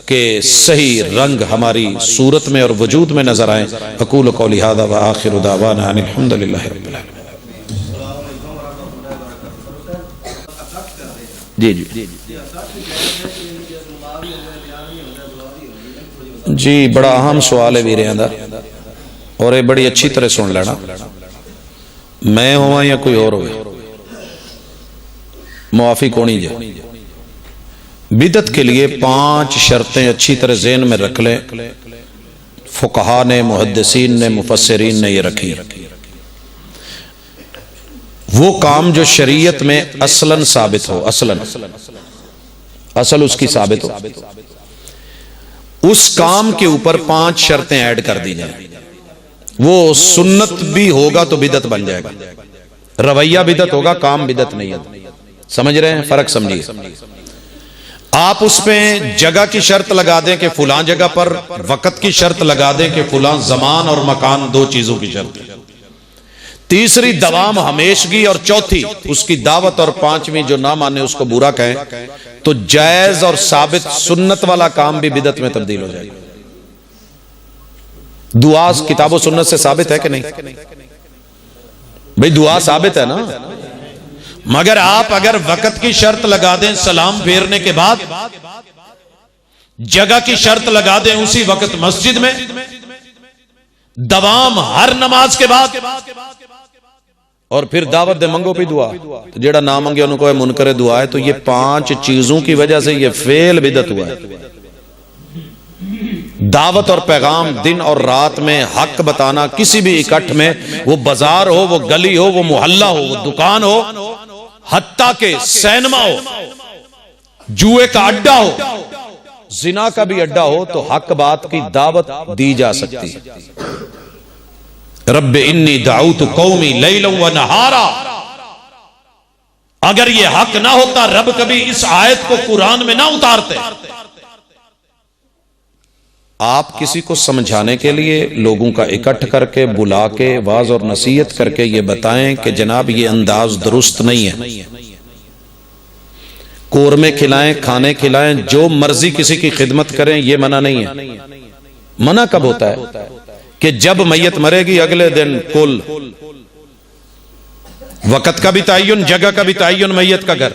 के सही रंग हमारी सूरत में और वजूद में नजर आए। अकूलु कौली हाज़ा व आखिरु दावाना अनिल हम्दुलिल्लाहि रब्बिल आलमीन। जी जी जी, बड़ा अहम सवाल है वीर दा, और ये बड़ी अच्छी तरह सुन लेना। मैं होवा या कोई और हो, मुआफी कोनी जे। बिदत के लिए 5 शर्तें अच्छी तरह ज़हन में रख लें। फुकहा ने, मुहद्दिसीन ने, मुफस्सिरीन ने ये रखी। वो काम जो शरीयत में असलन साबित हो, असल उसकी साबित हो, उस काम के ऊपर 5 शर्तें ऐड कर दी जाए। वो सुन्नत भी होगा तो बिदत बन जाएगा, रवैया बिदत होगा, काम बिदत नहीं है। समझ रहे हैं फर्क? समझिए। आप उसमें जगह की शर्त लगा दें कि फुलां जगह पर, वक्त की शर्त लगा दें कि फुलां जमान और मकान, 2 चीजों की शर्त है। तीसरी दवाम हमेशगी, और चौथी उसकी दावत, और 5वीं जो ना माने उसको बुरा कहें। तो जायज और साबित सुन्नत वाला काम भी बिदत में तब्दील हो जाएगा। दुआ किताबो सुन्नत से साबित है कि नहीं भाई? दुआ साबित है ना। मगर आप अगर वक्त की शर्त लगा दें सलाम फेरने के बाद, जगह की शर्त लगा दें उसी वक्त मस्जिद में, दवाम हर नमाज के बाद, और फिर दावत दे मंगो भी दुआ, तो जेड़ा ना मंगे उनको मुनकरे दुआ है। तो ये 5 चीजों की वजह से ये फेल बिदत हुआ है। दावत और पैगाम दिन और रात में हक बताना, किसी भी इकट्ठ में, वो बाजार हो, वो गली हो, वो मोहल्ला हो, वो दुकान हो, हत्ता के सैनमा हो, जुए का अड्डा हो, जिना का भी अड्डा हो, तो हक बात की दावत दी जा सकती है। रब्बे इन्नी दाऊतु कौमी लैलन व नहारा, अगर ये हक ना होता रब कभी इस आयत को कुरान में ना उतारते। आप किसी को समझाने के लिए लोगों का इकट्ठ करके बुला के वाज और नसीहत करके ये बताएं कि जनाब ये अंदाज दुरुस्त नहीं है। कोरमे खिलाएं, खाने खिलाएं, जो मर्जी किसी की खिदमत करें, ये मना नहीं है। मना कब होता है कि जब मैयत मरेगी अगले दिन कुल वक़्त का भी तय्युन, जगह का भी तय्युन, मैयत का घर,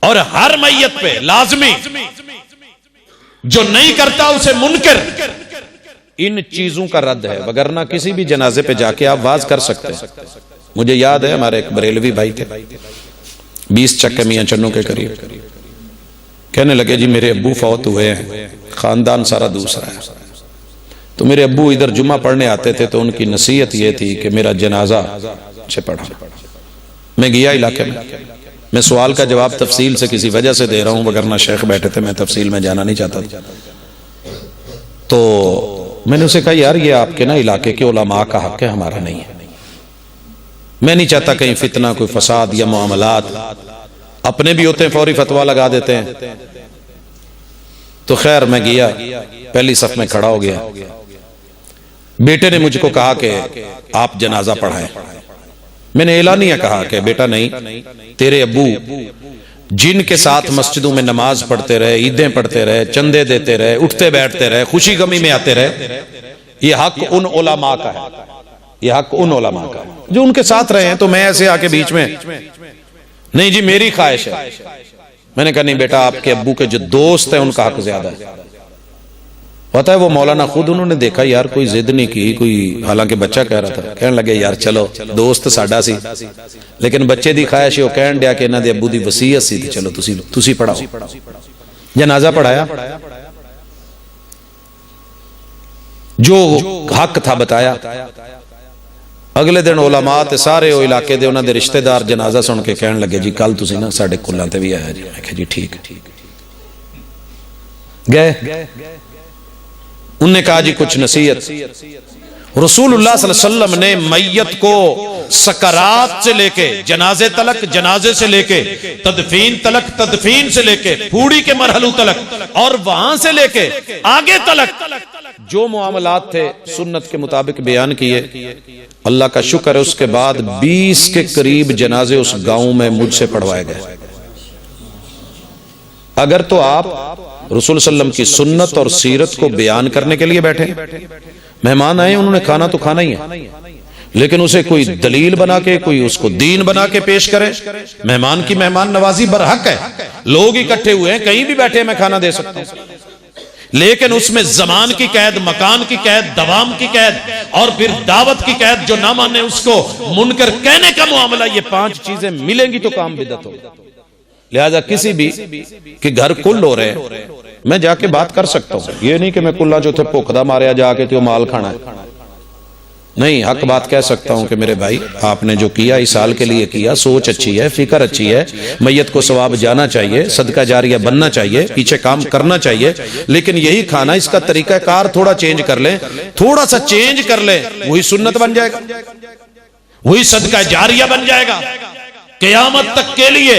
और हर मैयत पे लाजमी, जो नहीं करता उसे मुनकर। इन चीजों का रद्द है, वगरना किसी भी जनाजे पे जाके आप वाज कर सकते हैं। मुझे याद है हमारे एक बरेलवी भाई थे, 20 चक्के मियां चन्नू के करीब, कहने लगे जी मेरे अब्बू फौत हुए हैं, खानदान सारा दूसरा है, तो मेरे अब्बू इधर जुम्मा पढ़ने आते थे तो उनकी नसीहत ये थी कि मेरा जनाजा से पढ़ा। मैं गया इलाके में, मैं सवाल का जवाब तफसील से किसी वजह से दे रहा हूं, वगरना शेख बैठे थे, मैं तफसील में जाना नहीं चाहता था। तो मैंने उसे कहा यार ये आपके ना इलाके के उलमा का हक है, हमारा नहीं है। मैं नहीं चाहता कहीं फितना, कोई फसाद या मामलात, अपने भी होते हैं फौरी फतवा लगा देते हैं। तो खैर मैं गया, पहली सफ में खड़ा हो गया। बेटे ने मुझको कहा कि आप जनाजा पढ़ाएं। मैंने एलानिया कहा कि बेटा नहीं, तेरे अब्बू जिनके साथ मस्जिदों में नमाज पढ़ते रहे, ईदें पढ़ते रहे, चंदे देते रहे, उठते बैठते रहे, खुशी गमी में आते रहे, ये हक उन उलमा का है, ये हक उन उलमा का है जो उनके साथ रहे हैं। तो मैं ऐसे आके बीच में, नहीं जी मेरी ख्वाहिश है। मैंने कहा नहीं बेटा, आपके अब्बू के जो दोस्त हैं उनका हक ज्यादा है। पता है वो मौलाना खुद, उन्होंने देखा यार कोई जिद नहीं की, कोई, हालांकि बच्चा कह रहा था, कहने लगे यार चलो दोस्त साडा सी, लेकिन बच्चे दी ख्वाहिश है, वो कहन दिया कि इन्हां दे अब्बू दी वसीयत सी, चलो तुसी पढ़ाओ। जनाजा पढ़ाया, जो हक था बताया। अगले दिन उलमा ते सारे वो इलाके दे उन्हां दे रिश्तेदार जनाजा सुन के कहन लगे जी कल तुसी ना साडे कुल्लां ते भी आया जी। मैं कहा जी ठीक। गए, उनने कहा जी कुछ नसीहत। रसूलुल्लाह सल्लल्लाहु अलैहि वसल्लम ने मैयत को सकरात से लेके जनाजे तलक, जनाजे से लेके तदफीन तलक, तदफीन से लेके फूड़ी के मरहलू तलक, और वहां से लेके आगे तलक जो मामलात थे सुन्नत के मुताबिक बयान किए। अल्लाह का शुक्र है उसके बाद 20 के करीब जनाजे उस गांव में मुझसे पढ़वाए गए। अगर तो आप रसूल सल्लम की सुन्नत और सीरत को बयान करने के लिए बैठे, मेहमान आए, उन्होंने खाना तो खाना ही है, लेकिन उसे कोई दलील बना के, कोई उसको दीन बना के पेश करे। मेहमान की मेहमान नवाजी बरहक है, लोग इकट्ठे हुए हैं, कहीं भी बैठे मैं खाना दे सकता हूं, लेकिन उसमें जमान की कैद, मकान की कैद, दवाम की कैद, और फिर दावत की कैद, जो ना माने उसको मुनकर कहने का मामला, ये 5 चीजें मिलेंगी तो काम बिदअत होगा। लिहाजा किसी भी कि घर कुल हो रहे, मैं जाके बात कर सकता हूं, ये नहीं कि मैं कुल्ला जो थे भुखदा मारिया जाके तो माल खाना है, नहीं, हक बात कह सकता हूं कि मेरे भाई आपने जो किया इस साल के लिए किया, सोच अच्छी है, फिक्र अच्छी है, मैयत को सवाब जाना चाहिए, सदका जारिया बनना चाहिए, पीछे काम करना चाहिए, लेकिन यही खाना, इसका तरीकाकार थोड़ा चेंज कर ले, थोड़ा सा चेंज कर ले, वही सुन्नत बन जाएगा, वही सदका जारिया बन जाएगा क़यामत तक के लिए,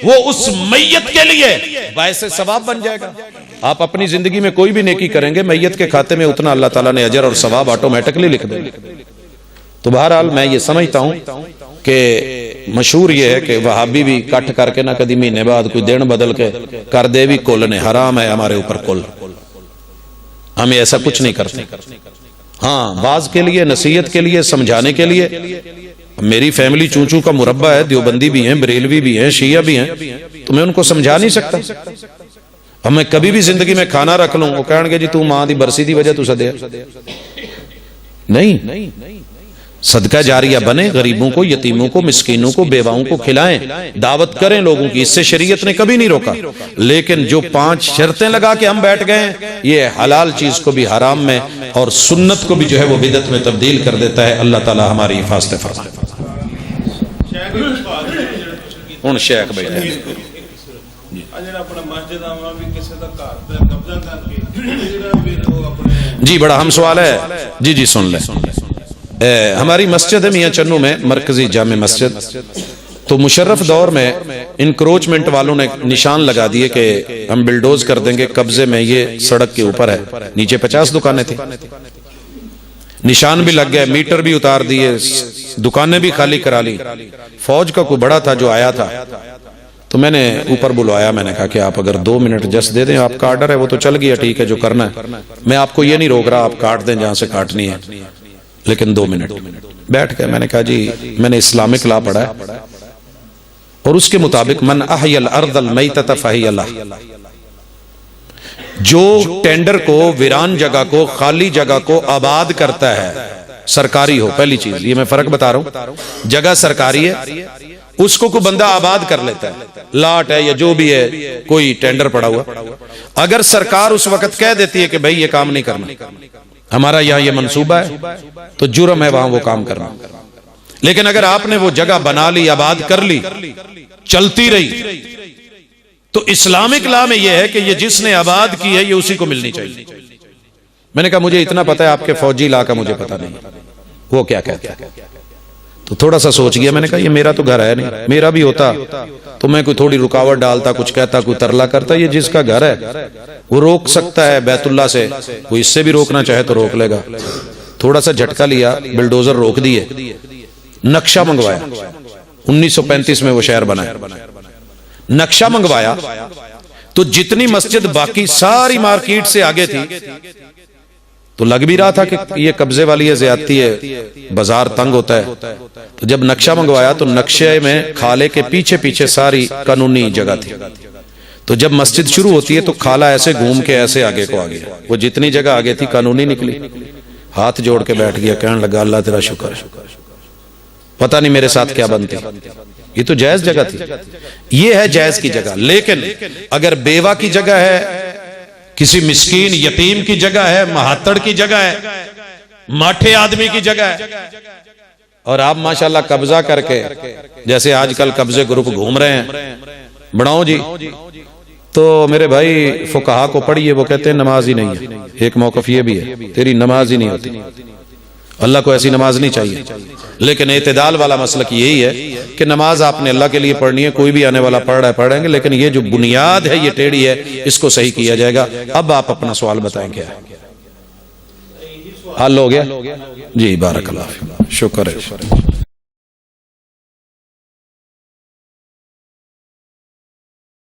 वो उस मैयत के लिए वैसे सवाब बन जाएगा। आप अपनी जिंदगी में कोई भी नेकी करेंगे, मैयत के खाते में उतना अल्लाह ताला ने अजर और सवाब ऑटोमेटिकली लिख देंगे। तो बहरहाल मैं ये समझता हूं कि मशहूर ये है कि वहाबी भी कट करके ना कभी महीने बाद कोई दिन बदल के कर दे भी कुल ने, हराम है हमारे ऊपर कुल, हम ऐसा कुछ नहीं करते। हाँ, बाज के लिए, नसीहत के लिए, समझाने के लिए, मेरी फैमिली चूचू का मुरब्बा है, देवबंदी भी हैं, बरेलवी भी हैं, शिया भी हैं, तो मैं उनको समझा नहीं सकता। अब मैं कभी भी जिंदगी में खाना रख लूं, वो कहेंगे जी तू मां दी बरसी दी वजह तू सदे नहीं, सदका जारिया बने, गरीबों को, यतीमों को, मिस्कीनों को, बेवाओं को खिलाएं, दावत करें लोगों की, इससे शरीयत ने कभी नहीं रोका। लेकिन जो 5 शर्तें लगा के हम बैठ गए, ये हलाल चीज को भी हराम में और सुन्नत को भी जो है वो बिदअत में तब्दील कर देता है। अल्लाह ताला हमारी हिफाजत फरमाए। हुण शेख बैठे जी, बड़ा हम सवाल है जी, जी सुन ले। हमारी मस्जिद है मियां चन्नू में, मरकजी जामे मस्जिद, तो मुशर्रफ दौर में इंक्रोचमेंट वालों ने निशान लगा दिए कि हम बिल्डोज कर देंगे, कब्जे में ये सड़क के ऊपर है। नीचे 50 दुकानें थी, निशान भी लग गए, मीटर भी उतार दिए, दुकानें भी खाली करा ली। फौज का कोई बड़ा था जो आया था, तो मैंने ऊपर बुलवाया, मैंने कहा कि आप अगर 2 मिनट जस्ट दे दें, आपका ऑर्डर है वो तो चल गया, ठीक है, जो करना है मैं आपको ये नहीं रोक रहा, आप काट दें जहां से काटनी है, लेकिन 2 मिनट बैठ गए। मैंने कहा जी मैंने इस्लामिक लॉ पढ़ा है और उसके मुताबिक मन अहयल अर्दल मैतत फहियल्लाह, जो टेंडर को, वीरान जगह को, खाली जगह को आबाद करता है, सरकारी हो, पहली चीज ये मैं फर्क बता रहा हूं, जगह सरकारी है, उसको कोई बंदा आबाद कर लेता है, लाट है या जो भी है, कोई टेंडर पड़ा हुआ, अगर सरकार उस वक्त कह देती है कि भाई ये काम नहीं करना, हमारा यहां ये मंसूबा है, तो जुर्म है वहां वो काम करना। लेकिन अगर आपने वो जगह बना ली, आबाद कर ली, चलती रही, तो इस्लामिक लॉ में यह है कि ये जिसने आबाद की है ये उसी को मिलनी चाहिए। मैंने कहा मुझे इतना पता है, आपके फौजी लॉ का मुझे पता नहीं वो क्या कहता है। तो थोड़ा सा सोच गया, मैंने कहा ये मेरा तो घर है नहीं, मेरा भी होता तो मैं कोई थोड़ी रुकावट डालता, कुछ कहता, कोई तरला करता, ये जिसका घर है वो रोक सकता है बैतुल्ला से, वो इससे भी रोकना चाहे तो रोक लेगा। थोड़ा सा झटका लिया, बिल्डोजर रोक दिए, नक्शा मंगवाया, 1935 में वो शहर बना, नक्शा मंगवाया, तो जितनी मस्जिद बाकी सारी मार्केट से आगे थी, तो लग भी रहा था कि ये कब्जे वाली है, ज्यादती है, बाजार तंग होता है। तो जब नक्शा मंगवाया तो नक्शे में खाले के पीछे पीछे सारी कानूनी जगह थी। तो जब मस्जिद शुरू होती है तो खाला ऐसे घूम के ऐसे आगे को आ गया, वो जितनी जगह आगे थी कानूनी निकली, हाथ जोड़ के बैठ गया, कहने लगा अल्लाह तेरा शुक्र है, पता नहीं मेरे साथ क्या बनती, ये तो जायज जगह थी, ये है जायज की जगह। लेकिन अगर बेवा की जगह है, किसी मिस्कीन यतीम की जगह है, महातड़ की जगह है, माठे आदमी की जगह है, और आप माशाल्लाह कब्जा करके, जैसे आजकल कब्जे ग्रुप घूम रहे हैं, बनाओ जी, तो मेरे भाई फुकहा को पढ़िए, वो कहते हैं नमाज ही नहीं है। एक मौकफ ये भी है, तेरी नमाज ही नहीं होती, अल्लाह को ऐसी नमाज नहीं चाहिए। लेकिन एतदाल वाला मसलक यही है कि नमाज आपने अल्लाह के लिए पढ़नी है, कोई भी आने वाला पढ़ रहा है पढ़ेंगे, लेकिन ये जो बुनियाद है ये टेढ़ी है, इसको सही किया जाएगा। अब आप अपना सवाल बताएं क्या है, हल हो गया जी? बारक अल्लाह, शुक्र है।